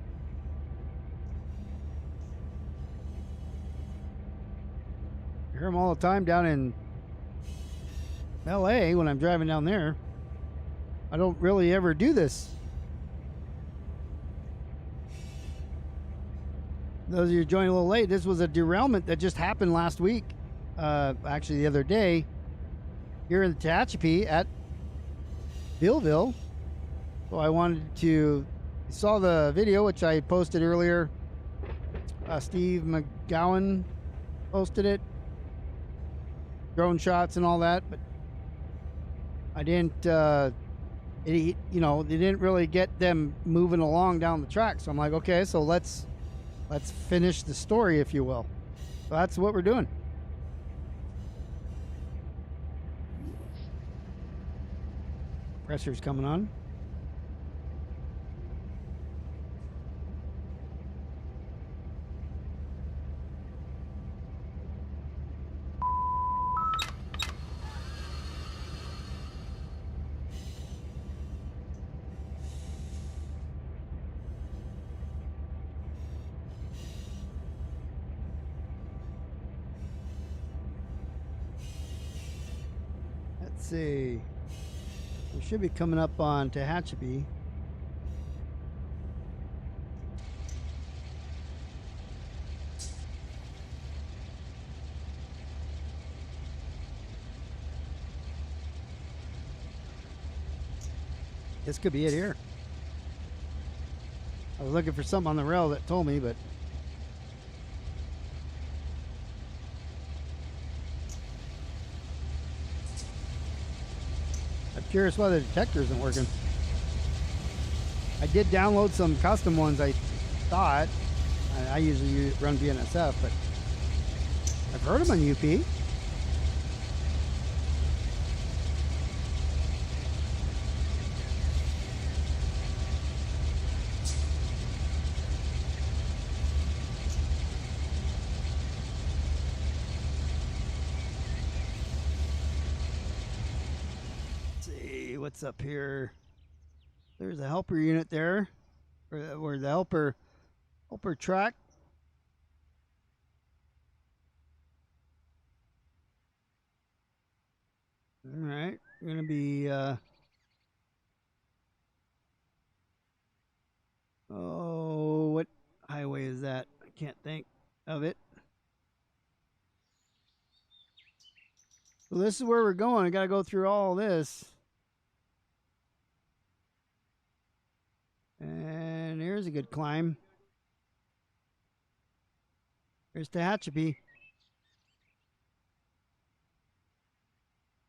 I hear them all the time down in LA when I'm driving down there. I don't really ever do this. Those of you joining a little late, this was a derailment that just happened last week. Actually, the other day, here in the Tehachapi at Bealville. So I wanted to, you saw the video, which I posted earlier. Steve McGowan posted it. Drone shots and all that, but I didn't, you know, they didn't really get them moving along down the track. So I'm like, okay, so let's finish the story, if you will. So that's what we're doing. Pressure's coming on. Let's see. We should be coming up on Tehachapi. This could be it here. I was looking for something on the rail that told me, but I'm curious why the detector isn't working. I did download some custom ones, I thought. I usually run BNSF, but I've heard them on UP. what's up here. There's a helper unit there, or the helper track. All right, we're gonna be. Oh, what highway is that? I can't think of it. So this is where we're going. I got to go through all this. And here's a good climb. There's Tehachapi.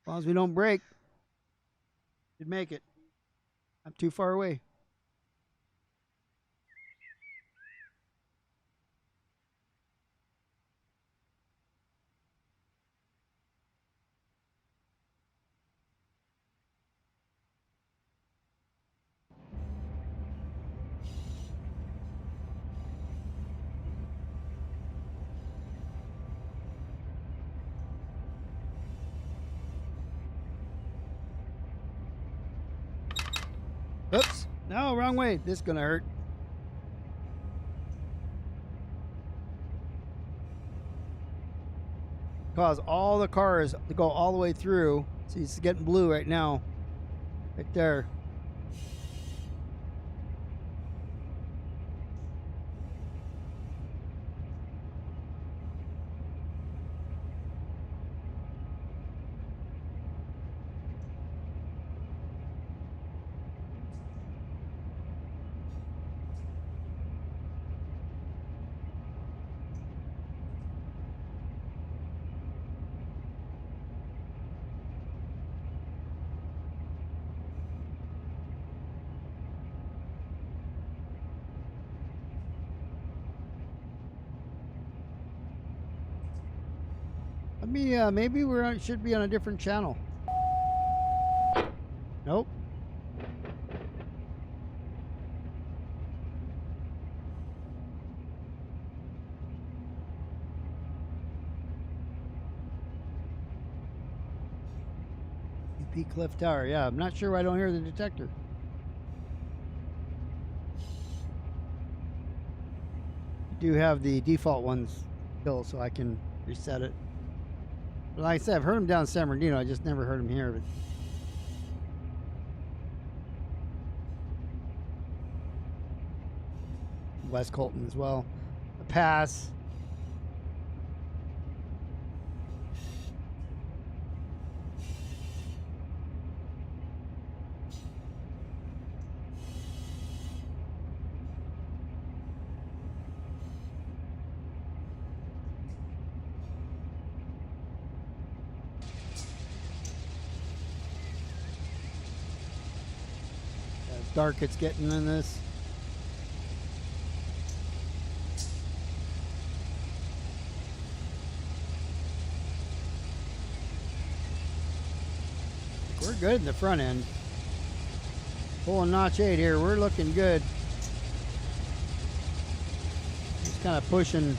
As long as we don't break, should make it. I'm too far away. Oops. No, wrong way. This is going to hurt. Cause all the cars to go all the way through. See, it's getting blue right now. Right there. Maybe should be on a different channel. Nope. UP Cliff Tower. Yeah, I'm not sure why I don't hear the detector. I do have the default ones still, so I can reset it. But like I said, I've heard them down in San Bernardino. I just never heard them here. But West Colton as well. A pass. Dark it's getting in this. We're good in the front end. Pulling notch 8 here. We're looking good. Just kind of pushing.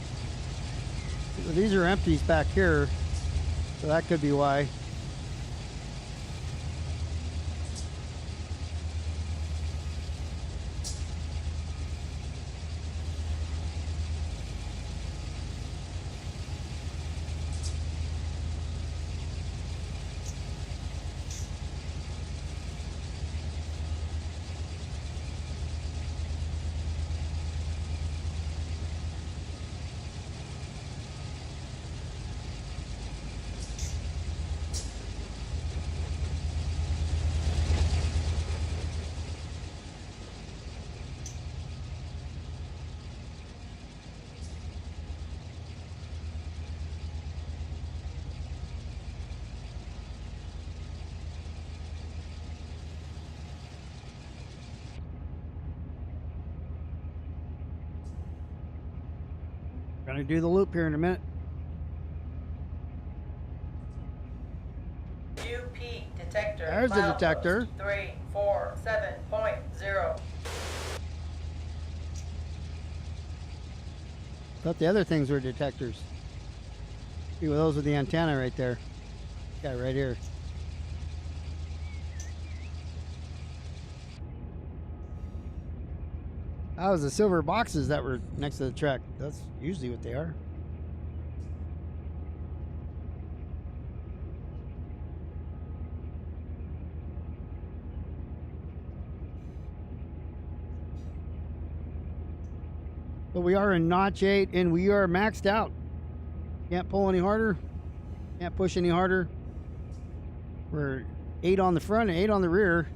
These are empties back here, so that could be why. Gonna do the loop here in a minute. UP detector. There's the detector. 347.0. Thought the other things were detectors. See, well, those are the antenna right there. Guy right here. That was the silver boxes that were next to the track. That's usually what they are. But we are in notch 8 and we are maxed out. Can't pull any harder. Can't push any harder. We're 8 on the front and 8 on the rear.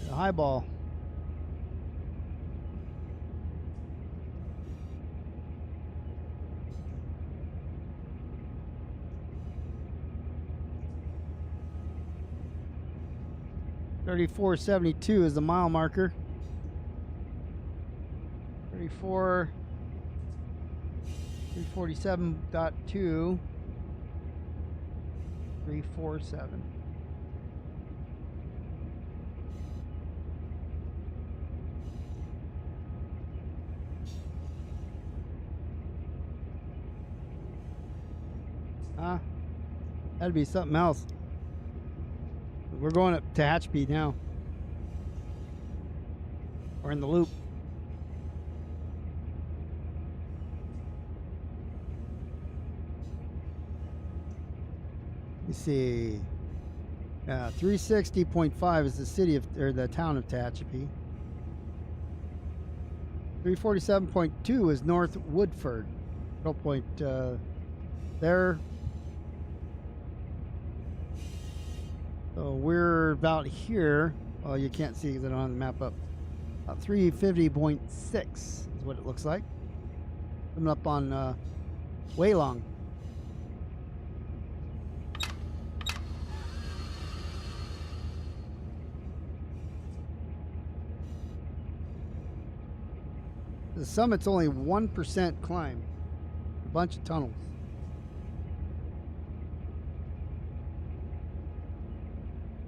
The high ball. $34.72 is the mile marker. 347.2 347. That'd be something else. We're going up Tehachapi now. We're in the loop. You see, 360.5 is the city of, or the town of Tehachapi. 347.2 is North Woodford. Middle point there. So we're about here. Well, you can't see because I don't have the map up. About 350.6 is what it looks like. Coming up on Waylong. The summit's only 1% climb. A bunch of tunnels.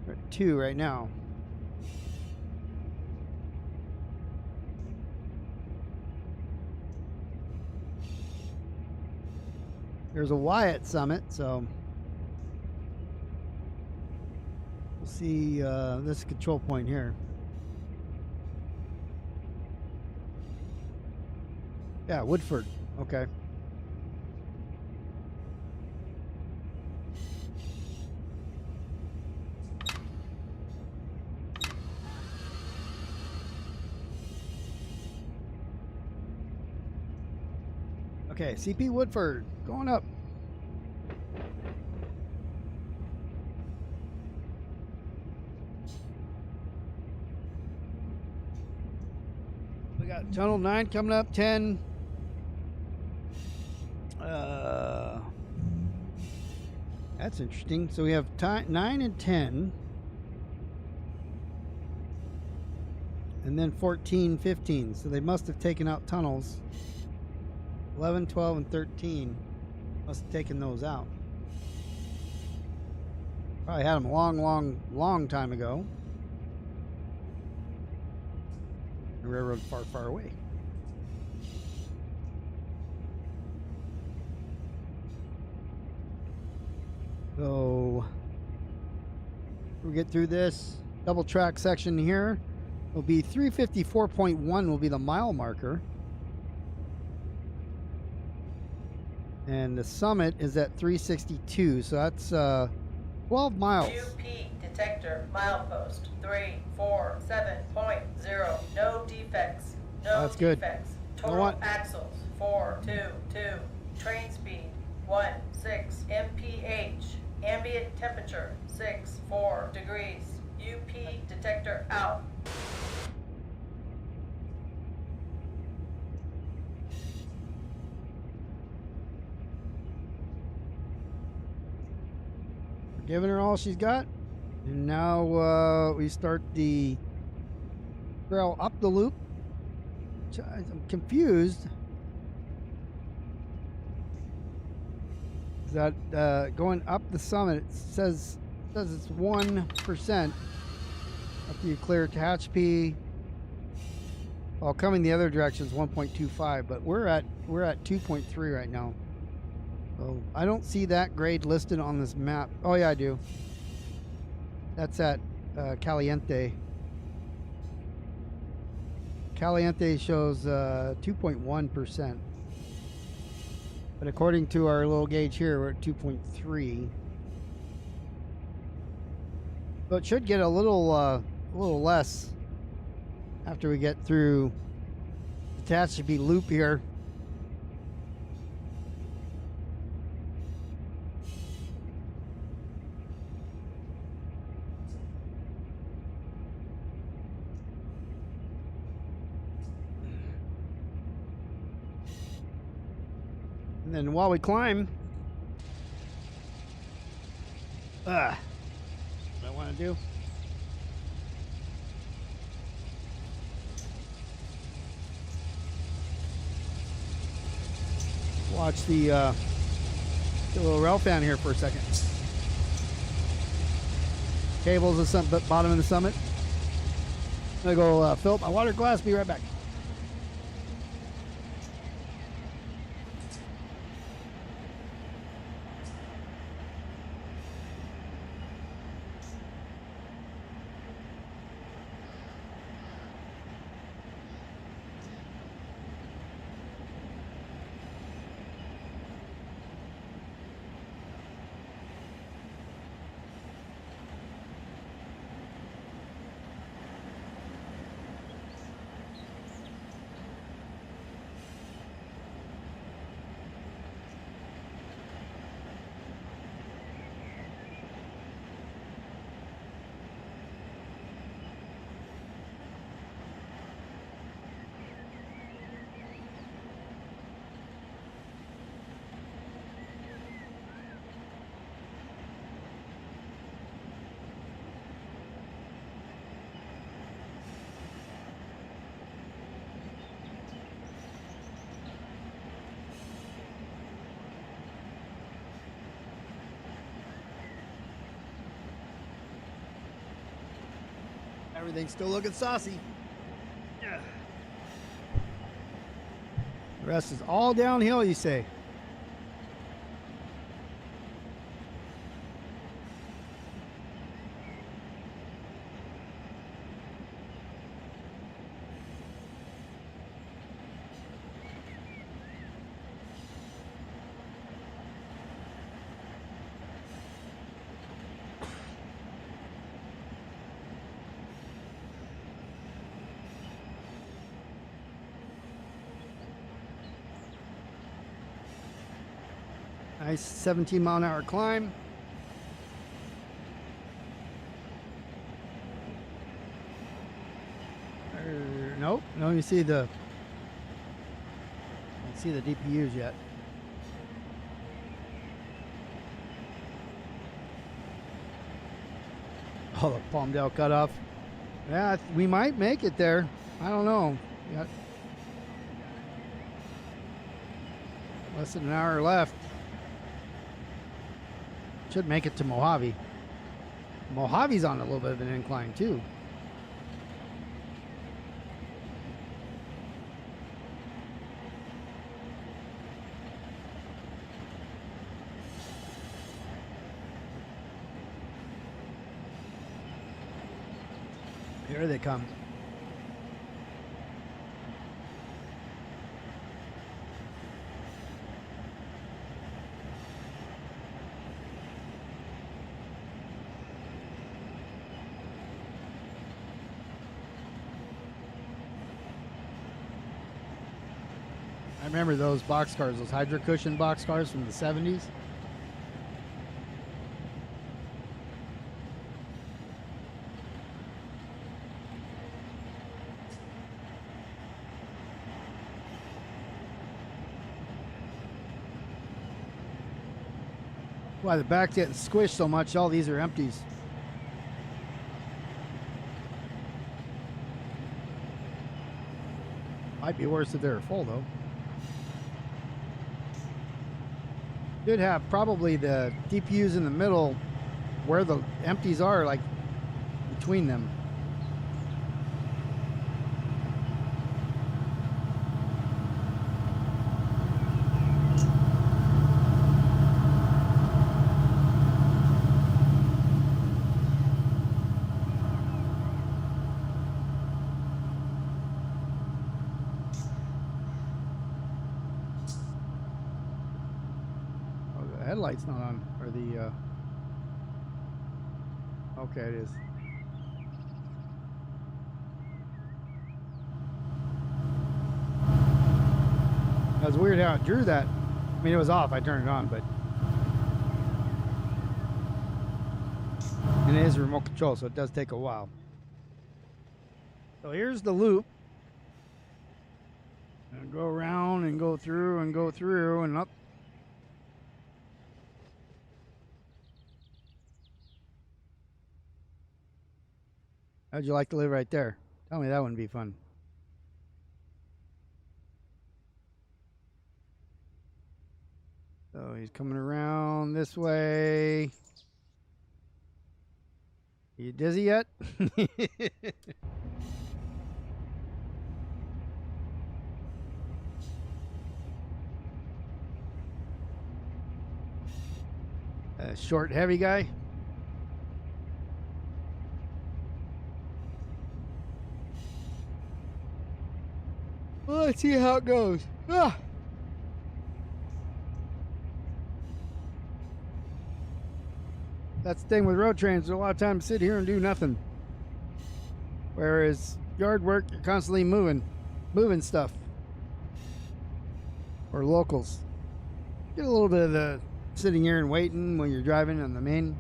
We're at 2 right now. There's a Y at summit, so we'll see this control point here. Yeah, Woodford. Okay. Okay, CP Woodford going up. We got Tunnel 9 coming up, 10. That's interesting. So we have 9 and 10. And then 14, 15. So they must have taken out tunnels. 11, 12, and 13. Must have taken those out. Probably had them a long time ago. The railroad far away. So we'll get through this double track section here. Will be 354.1 will be the mile marker. And the summit is at 362, so that's 12 miles. QP detector milepost 347.0. No defects. No that's good. defects. Total axles 422. Train speed 16 mph. Ambient temperature 64 degrees. UP detector out. Giving her all she's got, and now we start the trail up the loop. I'm confused. Is that going up the summit? It says it's 1% after you clear Tehachapi. While coming the other direction is 1.25, but we're at 2.3 right now. So I don't see that grade listed on this map. Oh yeah, I do. That's at Caliente. Caliente shows 2.1%. But according to our little gauge here, we're at 2.3. So it should get a little less after we get through the Tehachapi loop here. And then while we climb, what I want to do. Watch the little rail fan here for a second. Cables at the bottom of the summit. I'm gonna go fill up my water glass. Be right back. Everything's still looking saucy. Yeah. The rest is all downhill, you say? Nice 17-mile-an-hour climb. Nope, no, you see the. Don't see the DPUs yet. Oh, the Palmdale cutoff. Yeah, we might make it there. I don't know. We got less than an hour left. Should make it to Mojave. Mojave's on a little bit of an incline too. Here they come. I remember those boxcars, those Hydro Cushion boxcars from the 70s. Why the back's getting squished so much, all these are empties. Might be worse if they're full though. Should have probably the DPUs in the middle where the empties are, like between them. headlight's not on, or the, okay, it is. That was weird how it drew that. I mean, it was off. I turned it on, but. And it is remote control, so it does take a while. So here's the loop. And go around and go through and up. How'd you like to live right there? Tell me that wouldn't be fun. So he's coming around this way. You dizzy yet? Short, heavy guy. Well, let's see how it goes. Ah. That's the thing with road trains. A lot of times sit here and do nothing. Whereas yard work, you're constantly moving stuff. Or locals. Get a little bit of the sitting here and waiting when you're driving on the main.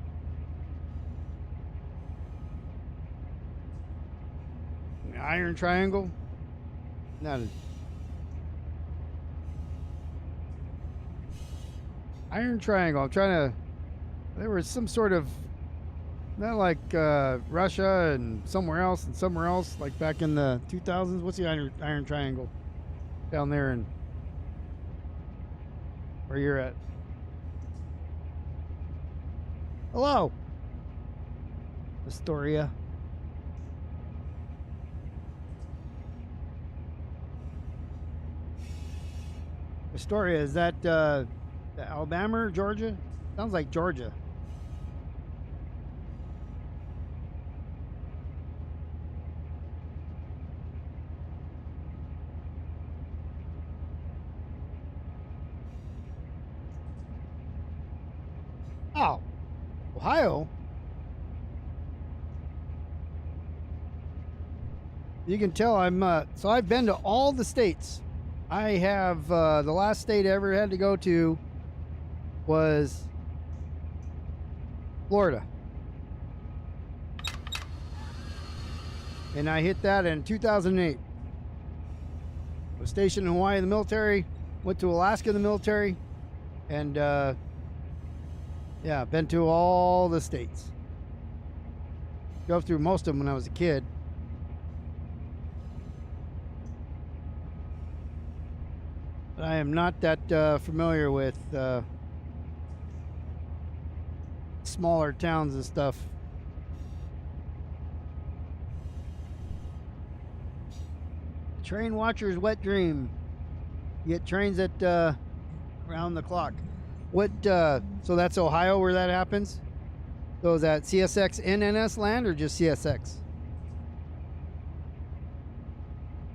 The iron triangle. Not a iron triangle. I'm trying to. There was some sort of, not like Russia and somewhere else, like back in the 2000s. What's the iron triangle down there in where you're at? Hello, Astoria. Astoria, is that Alabama or Georgia? Sounds like Georgia. Oh, Ohio. You can tell I'm so I've been to all the states. I have the last state I ever had to go to was Florida. And I hit that in 2008. I was stationed in Hawaii in the military, went to Alaska in the military, and yeah, been to all the states. Drove through most of them when I was a kid. But I am not that familiar with smaller towns and stuff. Train watcher's wet dream. You get trains at around the clock. What? So that's Ohio where that happens. So is that CSX in NS land or just CSX?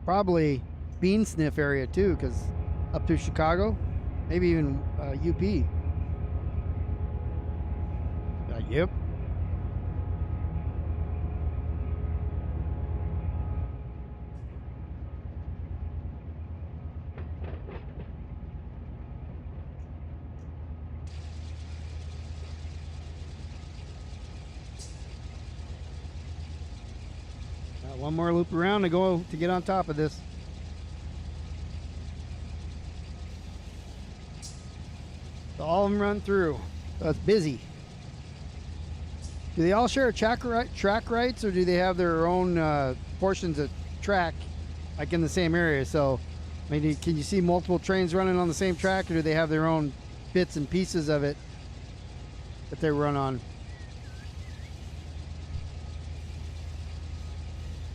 Probably Bean Sniff area too, because up to Chicago, maybe even UP. Yep. One more loop around to get on top of this. So all of them run through. So it's busy. Do they all share track rights, or do they have their own portions of track, like in the same area? So, I mean, can you see multiple trains running on the same track, or do they have their own bits and pieces of it that they run on?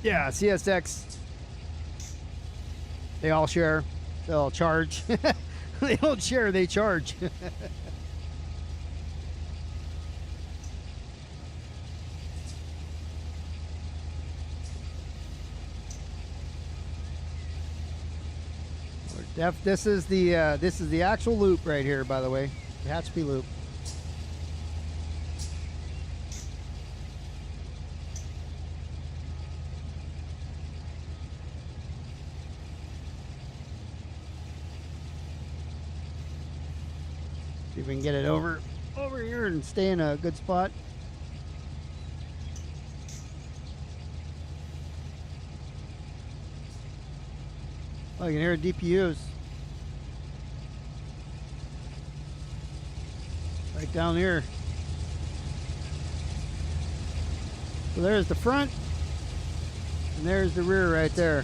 Yeah, CSX. They all share. They all charge. They don't share, they charge. This is the actual loop right here, by the way. Tehachapi loop. See if we can get it over here and stay in a good spot. Oh, you can hear DPUs. Right down here. So there's the front, and there's the rear right there.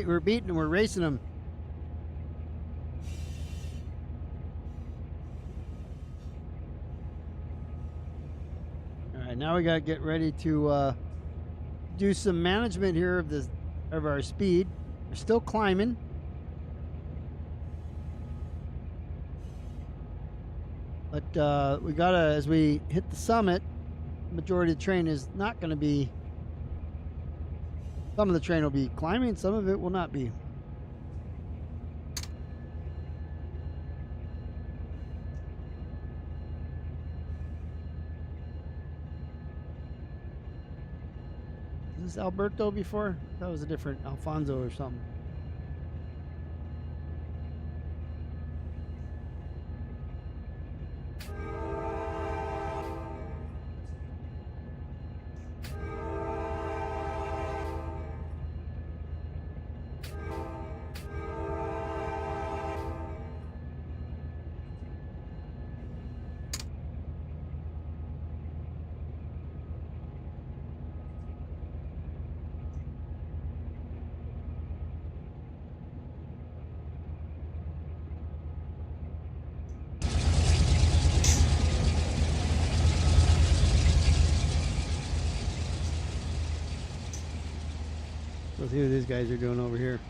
We're beating them, we're racing them. All right, now we got to get ready to do some management here of our speed. We're still climbing. But we gotta, as we hit the summit, the majority of the train is not going to be. Some of the train will be climbing, some of it will not be. Is this Alberto before? That was a different Alfonso or something. Let's see what these guys are doing over here.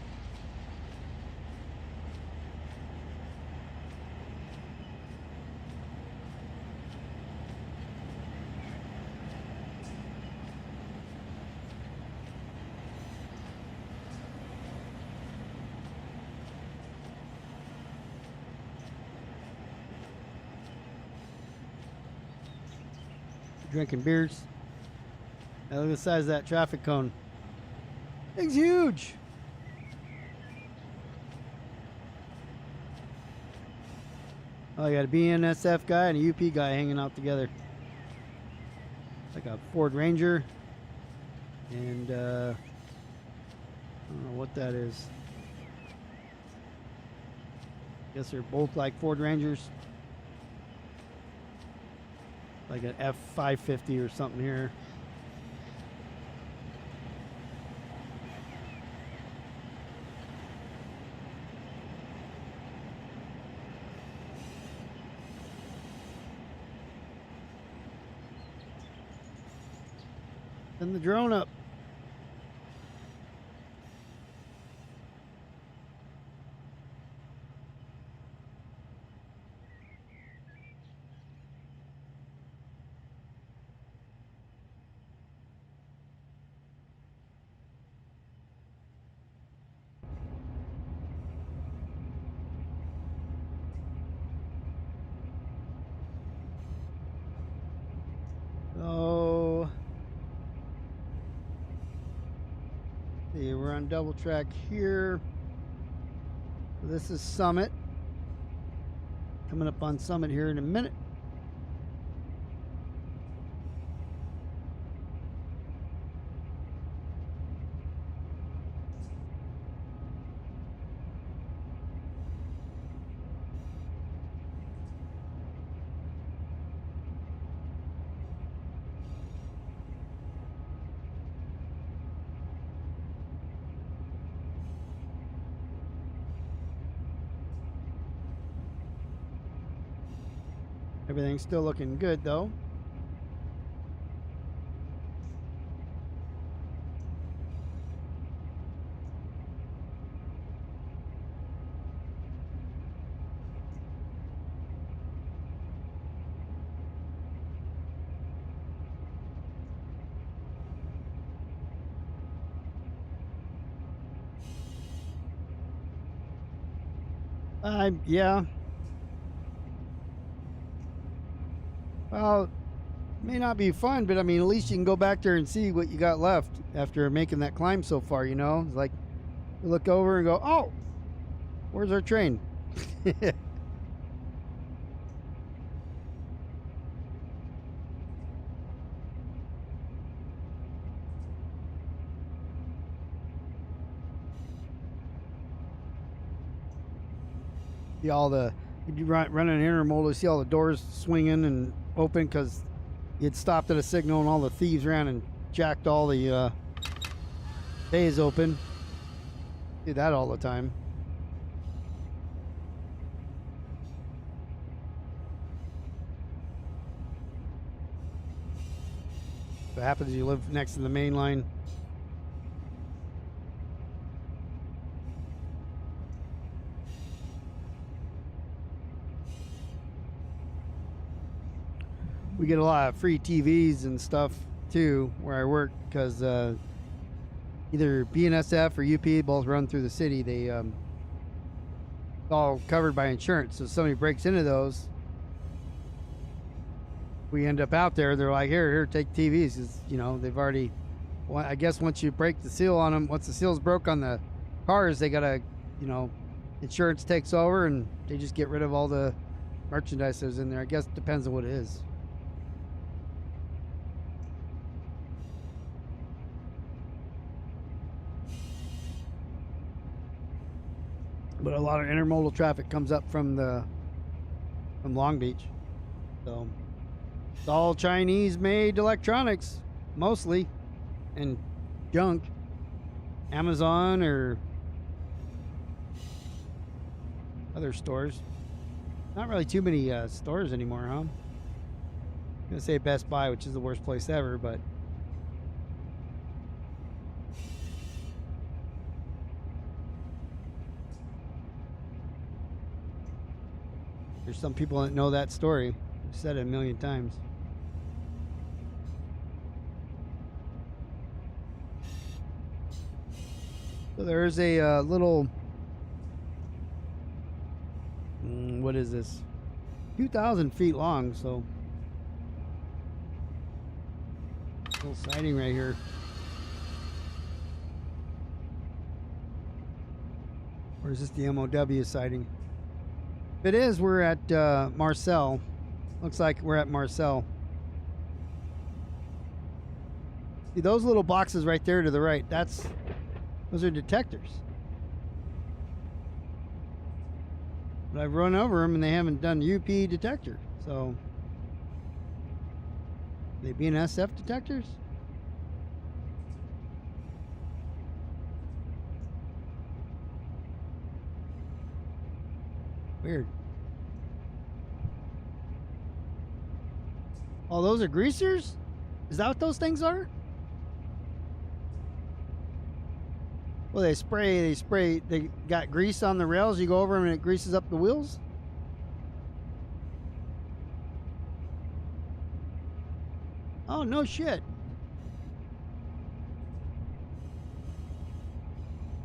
Drinking beers. Now look at the size of that traffic cone. Thing's huge. Oh, you got a BNSF guy and a UP guy hanging out together. Like a Ford Ranger. And I don't know what that is. Guess they're both like Ford Rangers. Like an F550 or something here. Send the drone up. So see, we're on double track here. So this is Summit. Coming up on Summit here in a minute. Everything's still looking good though. Yeah. Well, may not be fun, but I mean, at least you can go back there and see what you got left after making that climb so far, you know? It's like you look over and go, oh, where's our train? See all the, you run an intermodal, you see all the doors swinging and open because you'd stopped at a signal and all the thieves ran and jacked all the bays open. Do that all the time. What happens, you live next to the main line. We get a lot of free TVs and stuff too where I work because either BNSF or UP both run through the city. They it's all covered by insurance. So if somebody breaks into those, we end up out there. They're like, here, take TVs. 'Cause, you know, they've already. Well, I guess once you break the seal on them, once the seal's broke on the cars, they gotta, you know, insurance takes over and they just get rid of all the merchandise that's in there. I guess it depends on what it is. But a lot of intermodal traffic comes up from Long Beach, so it's all Chinese-made electronics, mostly, and junk. Amazon or other stores. Not really too many stores anymore, huh? I'm gonna say Best Buy, which is the worst place ever, but. There's some people that know that story. I've said it a million times. So there's a little, what is this? 2,000 feet long, so. Little siding right here. Or is this the MOW siding? If it is, we're at Marcel. Looks like we're at Marcel. See those little boxes right there to the right? Those are detectors. But I've run over them and they haven't done UP detector. So, they BNSF detectors? Weird. Oh, those are greasers? Is that what those things are? Well, they got grease on the rails. You go over them and it greases up the wheels? Oh, no shit.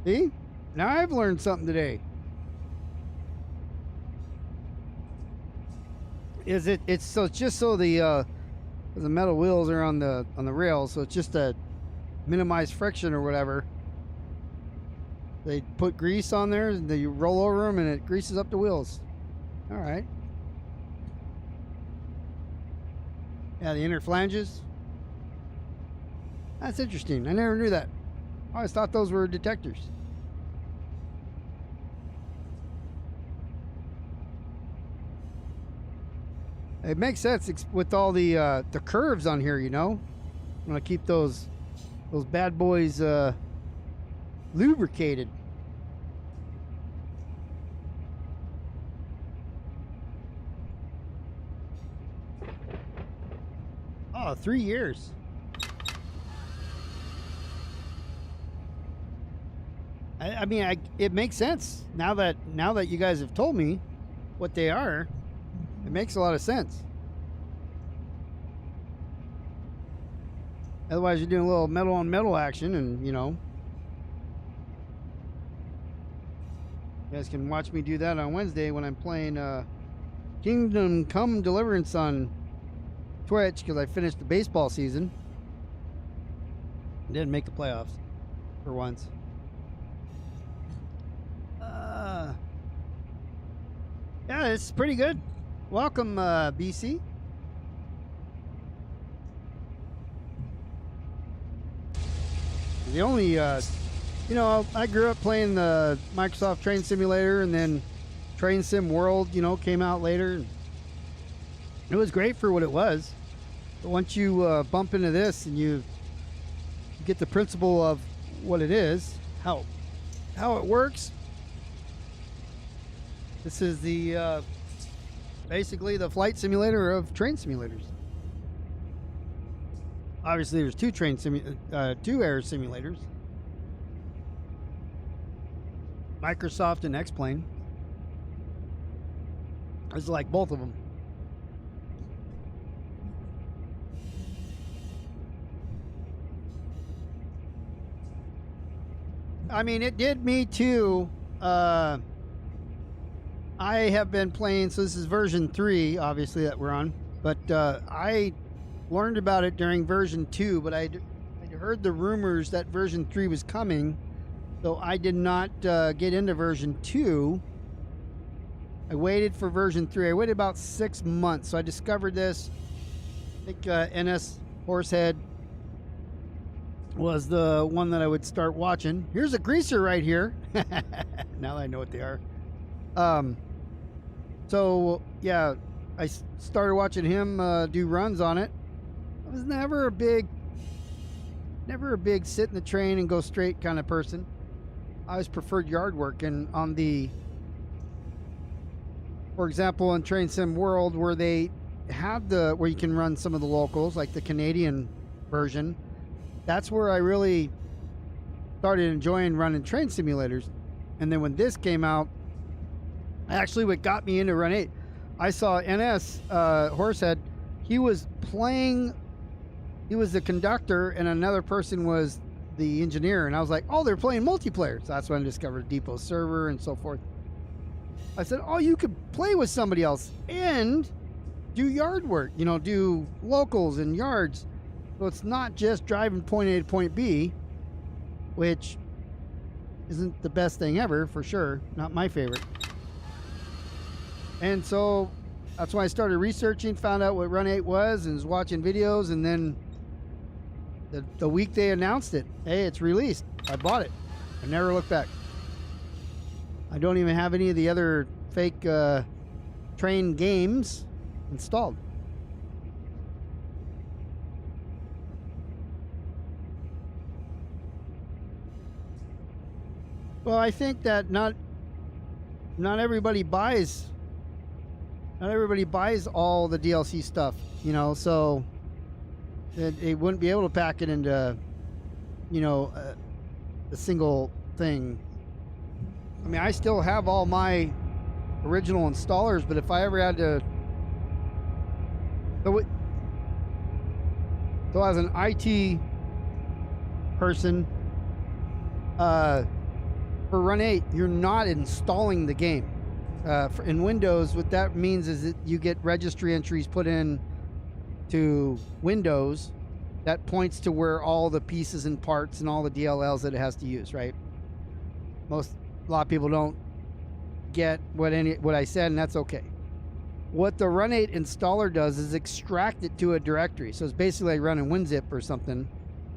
See? Now I've learned something today. It's just so the metal wheels are on the rails, so it's just to minimize friction or whatever. They put grease on there, and you roll over them, and it greases up the wheels. All right. Yeah, the inner flanges. That's interesting. I never knew that. I always thought those were detectors. It makes sense with all the curves on here, you know. I'm gonna keep those bad boys lubricated. Oh, 3 years. I mean, it makes sense now that you guys have told me what they are. It makes a lot of sense. Otherwise, you're doing a little metal on metal action, and you know, You guys can watch me do that on Wednesday when I'm playing Kingdom Come Deliverance on Twitch, because I finished the baseball season. Didn't make the playoffs for once. Yeah, it's pretty good. Welcome, BC. The only, you know, I grew up playing the Microsoft Train Simulator, and then Train Sim World, you know, came out later. It was great for what it was. But once you bump into this and you get the principle of what it is, how it works, this is the basically the flight simulator of train simulators. Obviously, there's two air simulators, Microsoft and X-Plane. It's like both of them. I mean, it did me too. I have been playing, so this is version 3, obviously, that we're on. But I learned about it during version 2, but I'd heard the rumors that version 3 was coming, so I did not get into version 2. I waited for version 3. I waited about 6 months, so I discovered this. I think NS Horsehead was the one that I would start watching. Here's a greaser right here. Now that I know what they are. So yeah, I started watching him do runs on it. I was never a big sit in the train and go straight kind of person. I always preferred yard work, and on the, for example, in Train Sim World, where they have where you can run some of the locals, like the Canadian version, that's where I really started enjoying running train simulators. And then when this came out, actually what got me into Run 8, I saw NS Horsehead. He was playing, he was the conductor and another person was the engineer, and I was like, oh, they're playing multiplayer. So that's when I discovered Depot Server and so forth. I said, oh, you could play with somebody else and do yard work, you know, do locals and yards. So it's not just driving point A to point B, which isn't the best thing ever, for sure. Not my favorite. And so that's why I started researching, found out what Run 8 was, and was watching videos. And then the week they announced it, hey, it's released. I bought it. I never looked back. I don't even have any of the other fake train games installed. Well, I think that not everybody buys all the DLC stuff, you know, so it wouldn't be able to pack it into, you know, a single thing. I mean, I still have all my original installers, but if I ever had to, so as an IT person, for Run 8, you're not installing the game. In Windows, what that means is that you get registry entries put in to Windows that points to where all the pieces and parts and all the DLLs that it has to use, right? A lot of people don't get what I said, and that's okay. What the Run 8 installer does is extract it to a directory. So it's basically like running WinZip or something,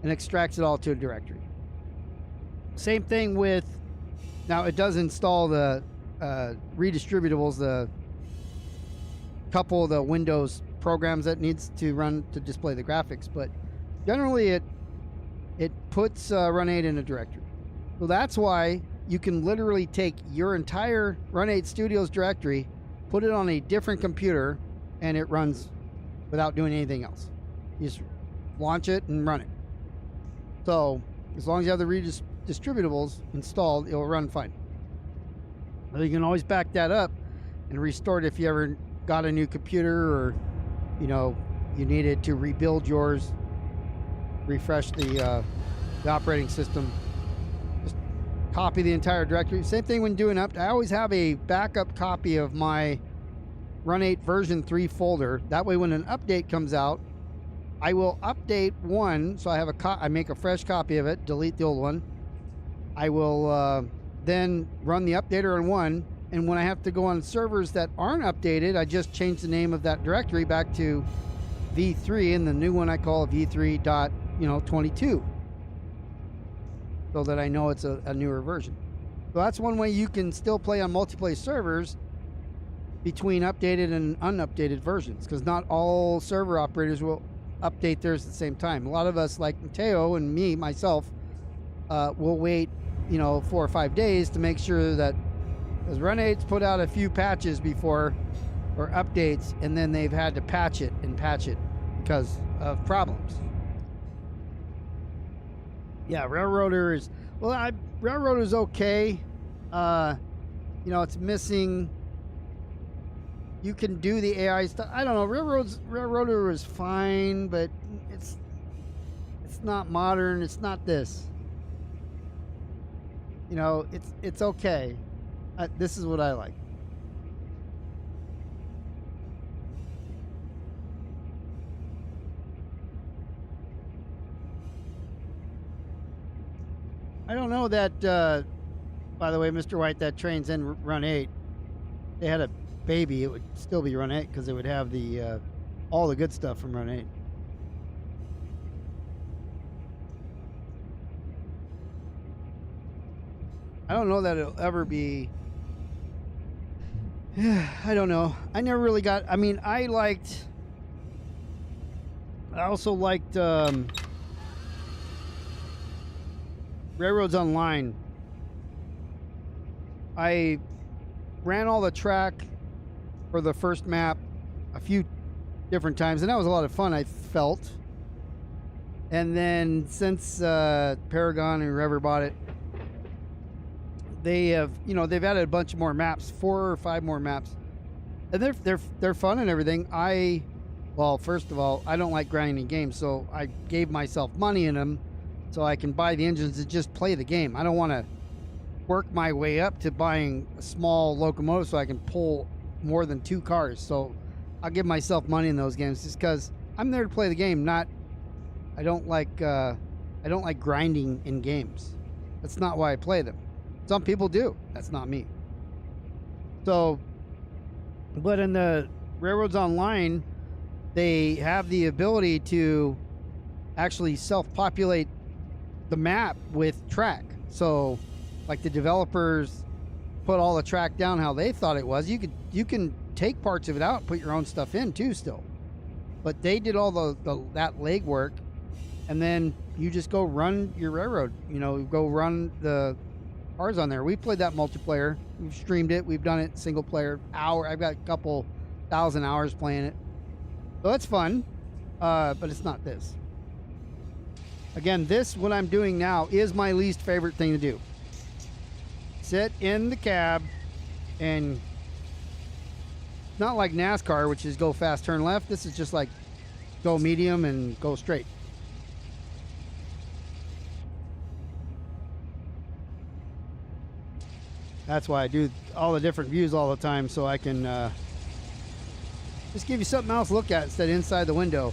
and extracts it all to a directory. Same thing with, now it does install the redistributables, the couple of the Windows programs that needs to run to display the graphics, but generally it puts Run 8 in a directory. So that's why you can literally take your entire Run 8 Studios directory, put it on a different computer, and it runs without doing anything else. You just launch it and run it. So as long as you have the redistributables installed, it'll run fine. So you can always back that up and restore it if you ever got a new computer, or you know, you needed to rebuild yours, refresh the operating system. Just copy the entire directory. Same thing when doing up. I always have a backup copy of my Run 8 version 3 folder. That way when an update comes out, I will update one, so I have I make a fresh copy of it, delete the old one. I will then run the updater on one, and when I have to go on servers that aren't updated, I just change the name of that directory back to V3, and the new one I call V3.22, so that I know it's a newer version. So that's one way you can still play on multiplayer servers between updated and unupdated versions, because not all server operators will update theirs at the same time. A lot of us, like Mateo and me, myself, will wait, 4 or 5 days to make sure that, because Run 8's put out a few patches before, or updates, and then they've had to patch it because of problems. Yeah, Railroader is, Railroader's okay. It's missing. You can do the AI stuff. I don't know. Railroader is fine, but it's not modern. It's not this. It's okay. This is what I like. I don't know that. By the way, Mr. White, that train's in Run 8. They had a baby, it would still be Run 8 because it would have the all the good stuff from Run 8. I don't know that it'll ever be. I don't know. I never really got. I mean, I also liked Railroads Online. I ran all the track for the first map a few different times, and that was a lot of fun, I felt. And then since Paragon and whoever bought it, they have, they've added a bunch more maps, 4 or 5 more maps, and they're fun and everything. Well, first of all, I don't like grinding games, so I gave myself money in them so I can buy the engines and just play the game. I don't want to work my way up to buying a small locomotive so I can pull more than 2 cars. So I'll give myself money in those games just because I'm there to play the game. I don't like grinding in games. That's not why I play them. Some people do. That's not me. So, but in the Railroads Online, they have the ability to actually self-populate the map with track. So like the developers put all the track down how they thought it was. You can take parts of it out, put your own stuff in too still. But they did all that legwork, and then you just go run your railroad. Go run the cars on there. We played that multiplayer. We've streamed it. We've done it single player hour. I've got a couple 1,000 hours playing it. So that's fun, but it's not this. Again, what I'm doing now is my least favorite thing to do. Sit in the cab and not like NASCAR, which is go fast, turn left. This is just like go medium and go straight. That's why I do all the different views all the time, so I can just give you something else to look at instead of inside the window.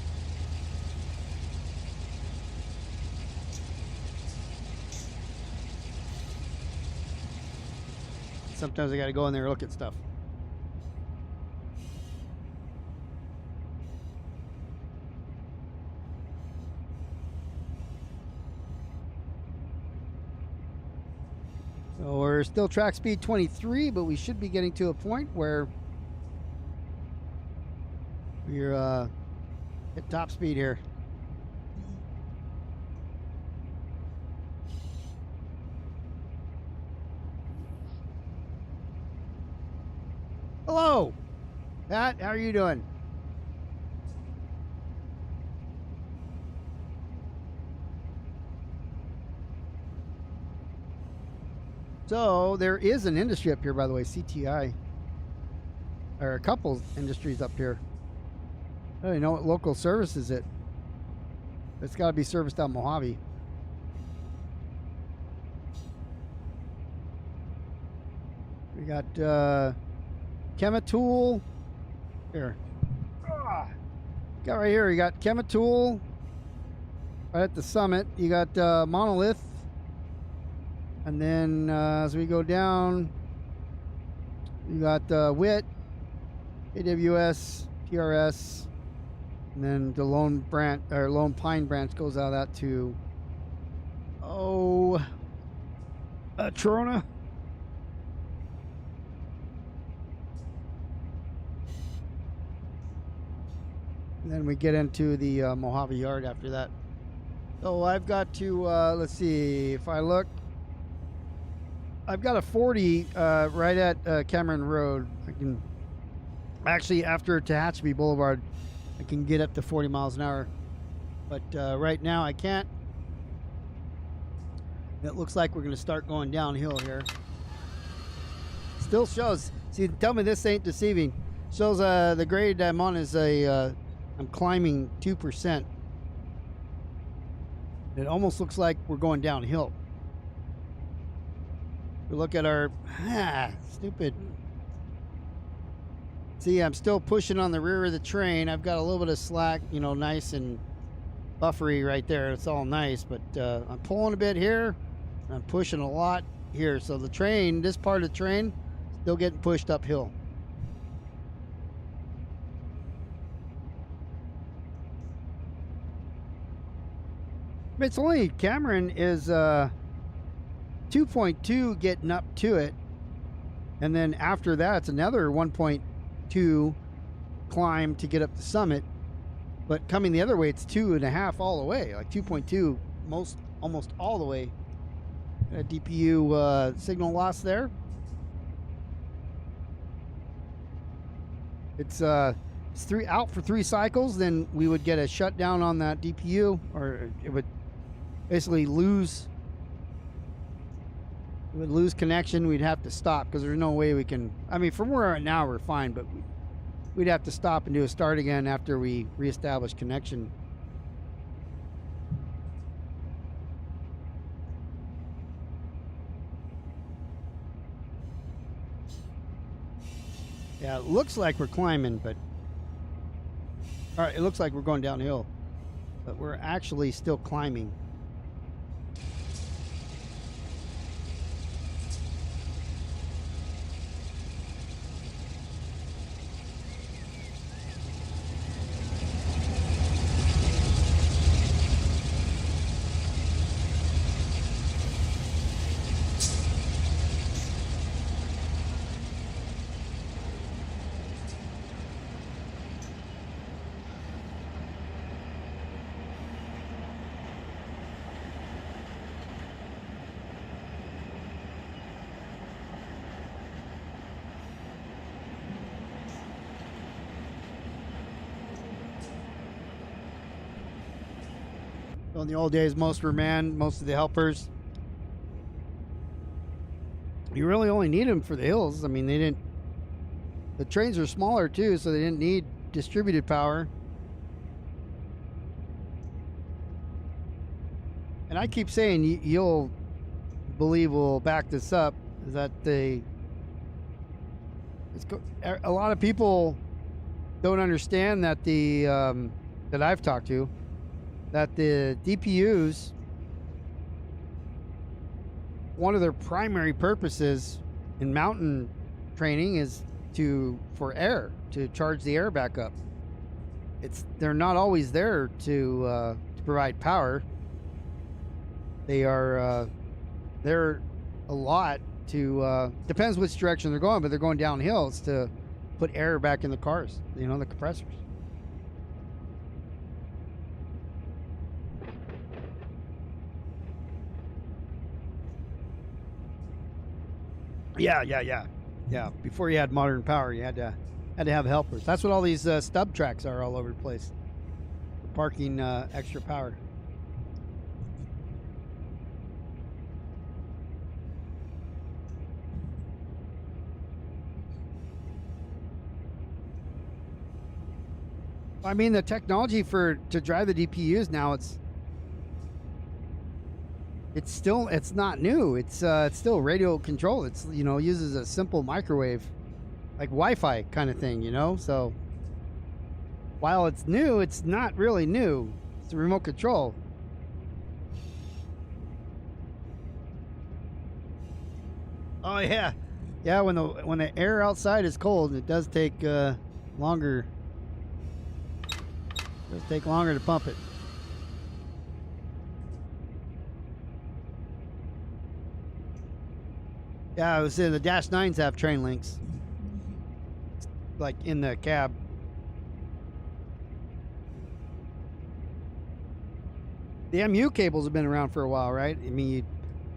Sometimes I got to go in there and look at stuff. So we're still track speed 23, but we should be getting to a point where we're at top speed here. Hello, Pat. How are you doing? So there is an industry up here, by the way, CTI. There are a couple industries up here. I don't even know what local service is it. It's got to be serviced out Mojave. We got Chemitool. Here. Got right here, you got Chemitool. Right at the summit, you got Monolith. And then as we go down, you got WIT, AWS, PRS, and then the Lone Pine branch goes out of that to Trona. And then we get into the Mojave Yard after that. So I've got to, let's see, if I look, I've got a 40 right at Cameron Road. I can, actually after Tehachapi Boulevard, I can get up to 40 miles an hour. But right now I can't. It looks like we're going to start going downhill here. Still shows, see, tell me this ain't deceiving. Shows the grade I'm on is I'm climbing 2%. It almost looks like we're going downhill. We look at our, stupid. See, I'm still pushing on the rear of the train. I've got a little bit of slack, you know, nice and buffery right there. It's all nice, but I'm pulling a bit here. And I'm pushing a lot here. So the train, this part of the train, still getting pushed uphill. It's only, Cameron is 2.2 getting up to it, and then after that it's another 1.2 climb to get up the summit, but coming the other way it's 2.5 all the way, like 2.2 almost all the way. A DPU signal loss there. It's out for 3 cycles, then we would get a shutdown on that DPU, or it would basically lose connection. We'd have to stop because there's no way we can, I mean, from where we're at now we're fine, but we'd have to stop and do a start again after we reestablish connection. Yeah, it looks like we're climbing, but all right, it looks like we're going downhill, but we're actually still climbing. So in the old days, most were manned, most of the helpers. You really only need them for the hills. I mean, the trains are smaller too, so they didn't need distributed power. And I keep saying, you'll believe we'll back this up, is that a lot of people don't understand that that I've talked to, that the DPUs, one of their primary purposes in mountain training is for air, to charge the air back up. They're not always there to provide power. They are there a lot to depends which direction they're going, but they're going downhill. It's to put air back in the cars, you know, the compressors. Yeah. Before you had modern power, you had to have helpers. That's what all these stub tracks are all over the place. Parking extra power. I mean, the technology to drive the DPUs now, it's not new. It's still radio control. It's, you know, uses a simple microwave, like Wi-Fi kind of thing, you know. So while it's new, it's not really new. It's a remote control. Oh yeah, yeah. When the air outside is cold, it does take longer. It does take longer to pump it. Yeah, I was saying the Dash 9s have train links, like in the cab. The MU cables have been around for a while, right? I mean,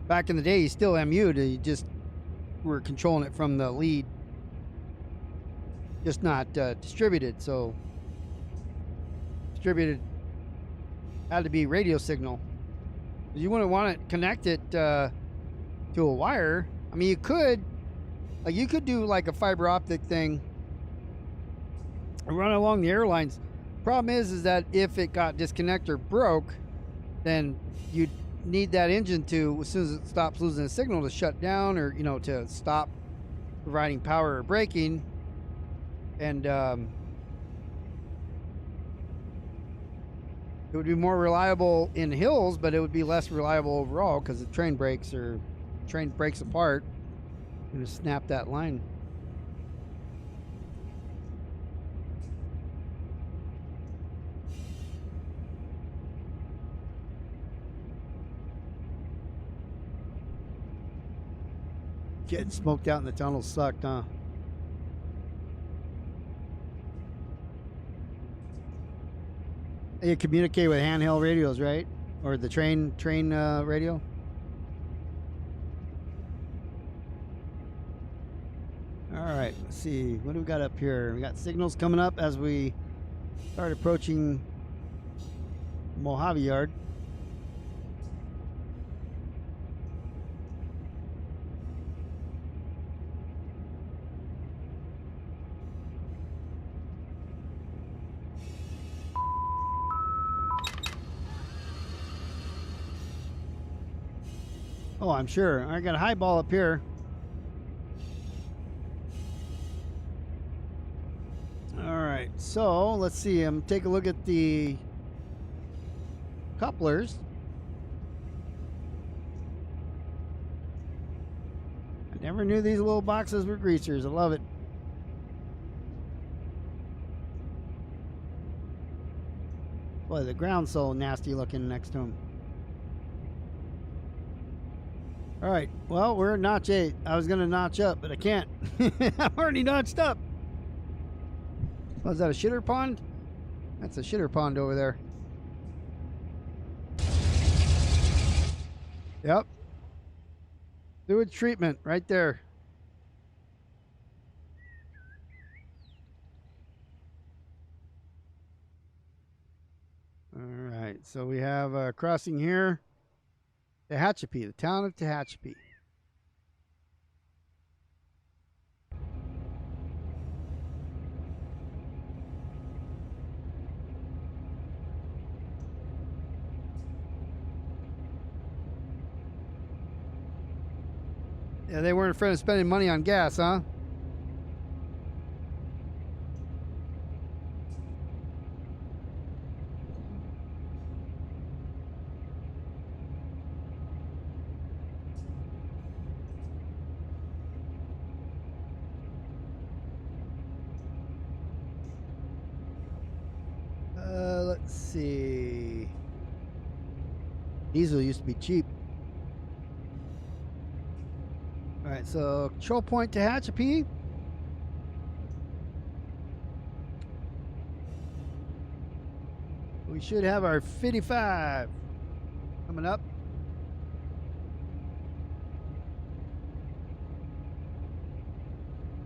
back in the day, you still MU'd. You just were controlling it from the lead, just not distributed. So distributed had to be radio signal. You wouldn't want to connect it to a wire. I mean, you could do like a fiber optic thing and run along the airlines. Problem is that if it got disconnected or broke, then you'd need that engine to, as soon as it stops losing a signal, to shut down, or, you know, to stop providing power or braking. And it would be more reliable in hills, but it would be less reliable overall because the train breaks apart and just snap that line. Getting smoked out in the tunnel sucked, huh? You communicate with handheld radios, right? Or the train radio? All right, let's see. What do we got up here? We got signals coming up as we start approaching Mojave Yard. Oh, I'm sure. I got a high ball up here. All right, so let's see. Take a look at the couplers. I never knew these little boxes were greasers. I love it. Boy, the ground's so nasty looking next to them. All right, well, we're at notch 8. I was going to notch up, but I can't. I'm already notched up. Oh, is that a shitter pond? That's a shitter pond over there. Yep. Sewage treatment right there. All right, so we have a crossing here. Tehachapi, the town of Tehachapi. Yeah, they weren't afraid of spending money on gas, huh? Let's see. Diesel used to be cheap. All right, so control point Tehachapi. We should have our 55 coming up.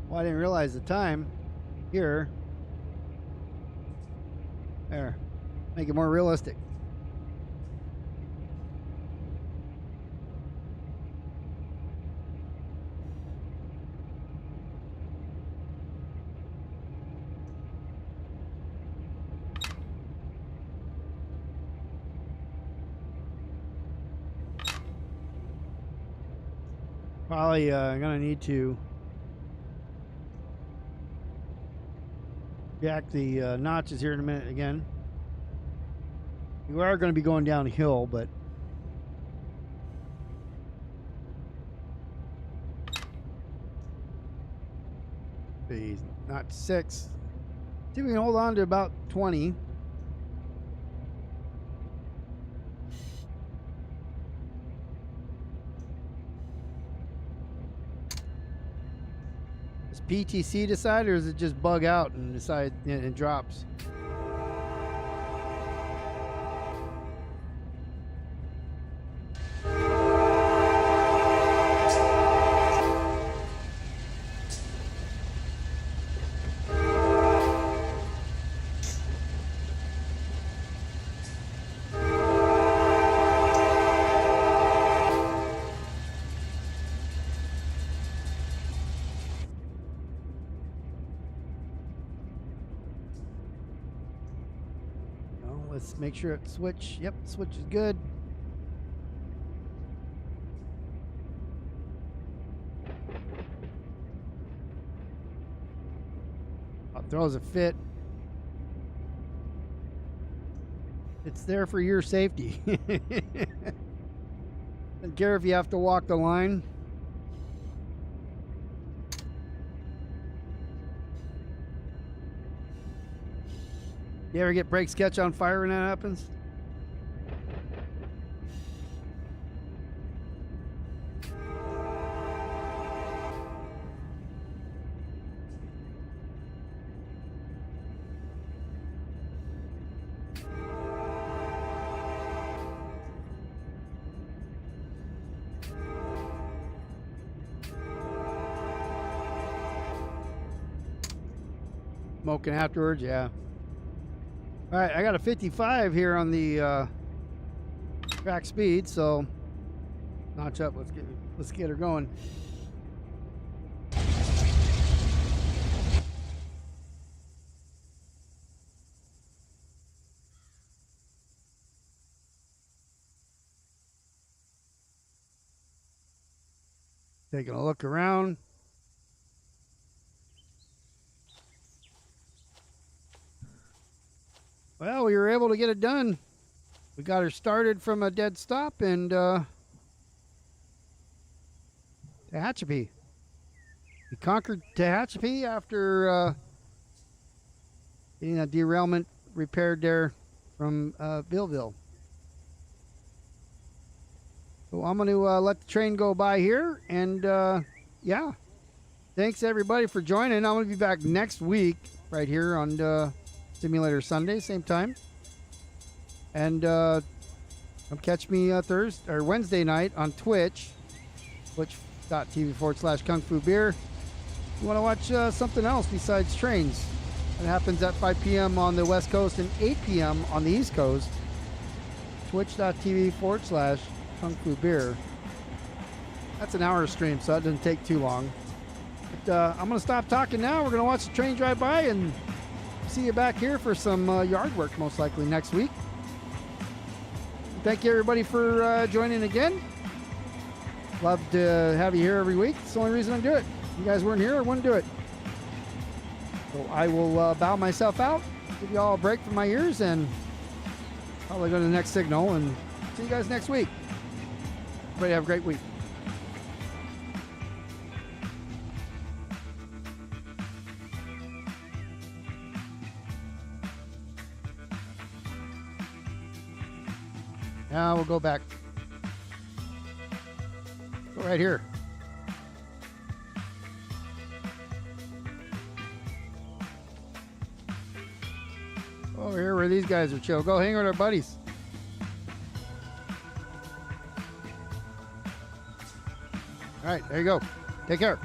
Well, I didn't realize the time here. There. Make it more realistic. Probably gonna need to jack the notches here in a minute again. You are going to be going downhill, but the not 6. See if we can hold on to about 20. Does PTC decide, or does it just bug out and decide and it drops? Let's make sure it switch. Yep, switch is good. Throws a fit. It's there for your safety. Don't care if you have to walk the line. You ever get brakes catch on fire when that happens? Smoking afterwards, yeah. All right, I got a 55 here on the track speed, so notch up. Let's get her going. Taking a look around. Well, we were able to get it done. We got her started from a dead stop and Tehachapi. We conquered Tehachapi after getting a derailment repaired there from Bealville. So I'm going to let the train go by here, and yeah, thanks everybody for joining. I'm going to be back next week right here on Simulator Sunday, same time. And come catch me Thursday or Wednesday night on Twitch, twitch.tv/KungfuBeer. You want to watch something else besides trains? It happens at 5 p.m. on the West Coast and 8 p.m. on the East Coast. Twitch.tv/KungfuBeer. That's an hour stream, so that doesn't take too long. But I'm going to stop talking now. We're going to watch the train drive by and see you back here for some yard work, most likely next week. Thank you everybody for joining again. Love to have you here every week. It's the only reason I do it. If you guys weren't here, I wouldn't do it. So I will bow myself out, give you all a break from my ears, and probably go to the next signal, and see you guys next week. Everybody have a great week. Now we'll go back. Go right here. Over here where these guys are chill. Go hang with our buddies. All right, there you go. Take care.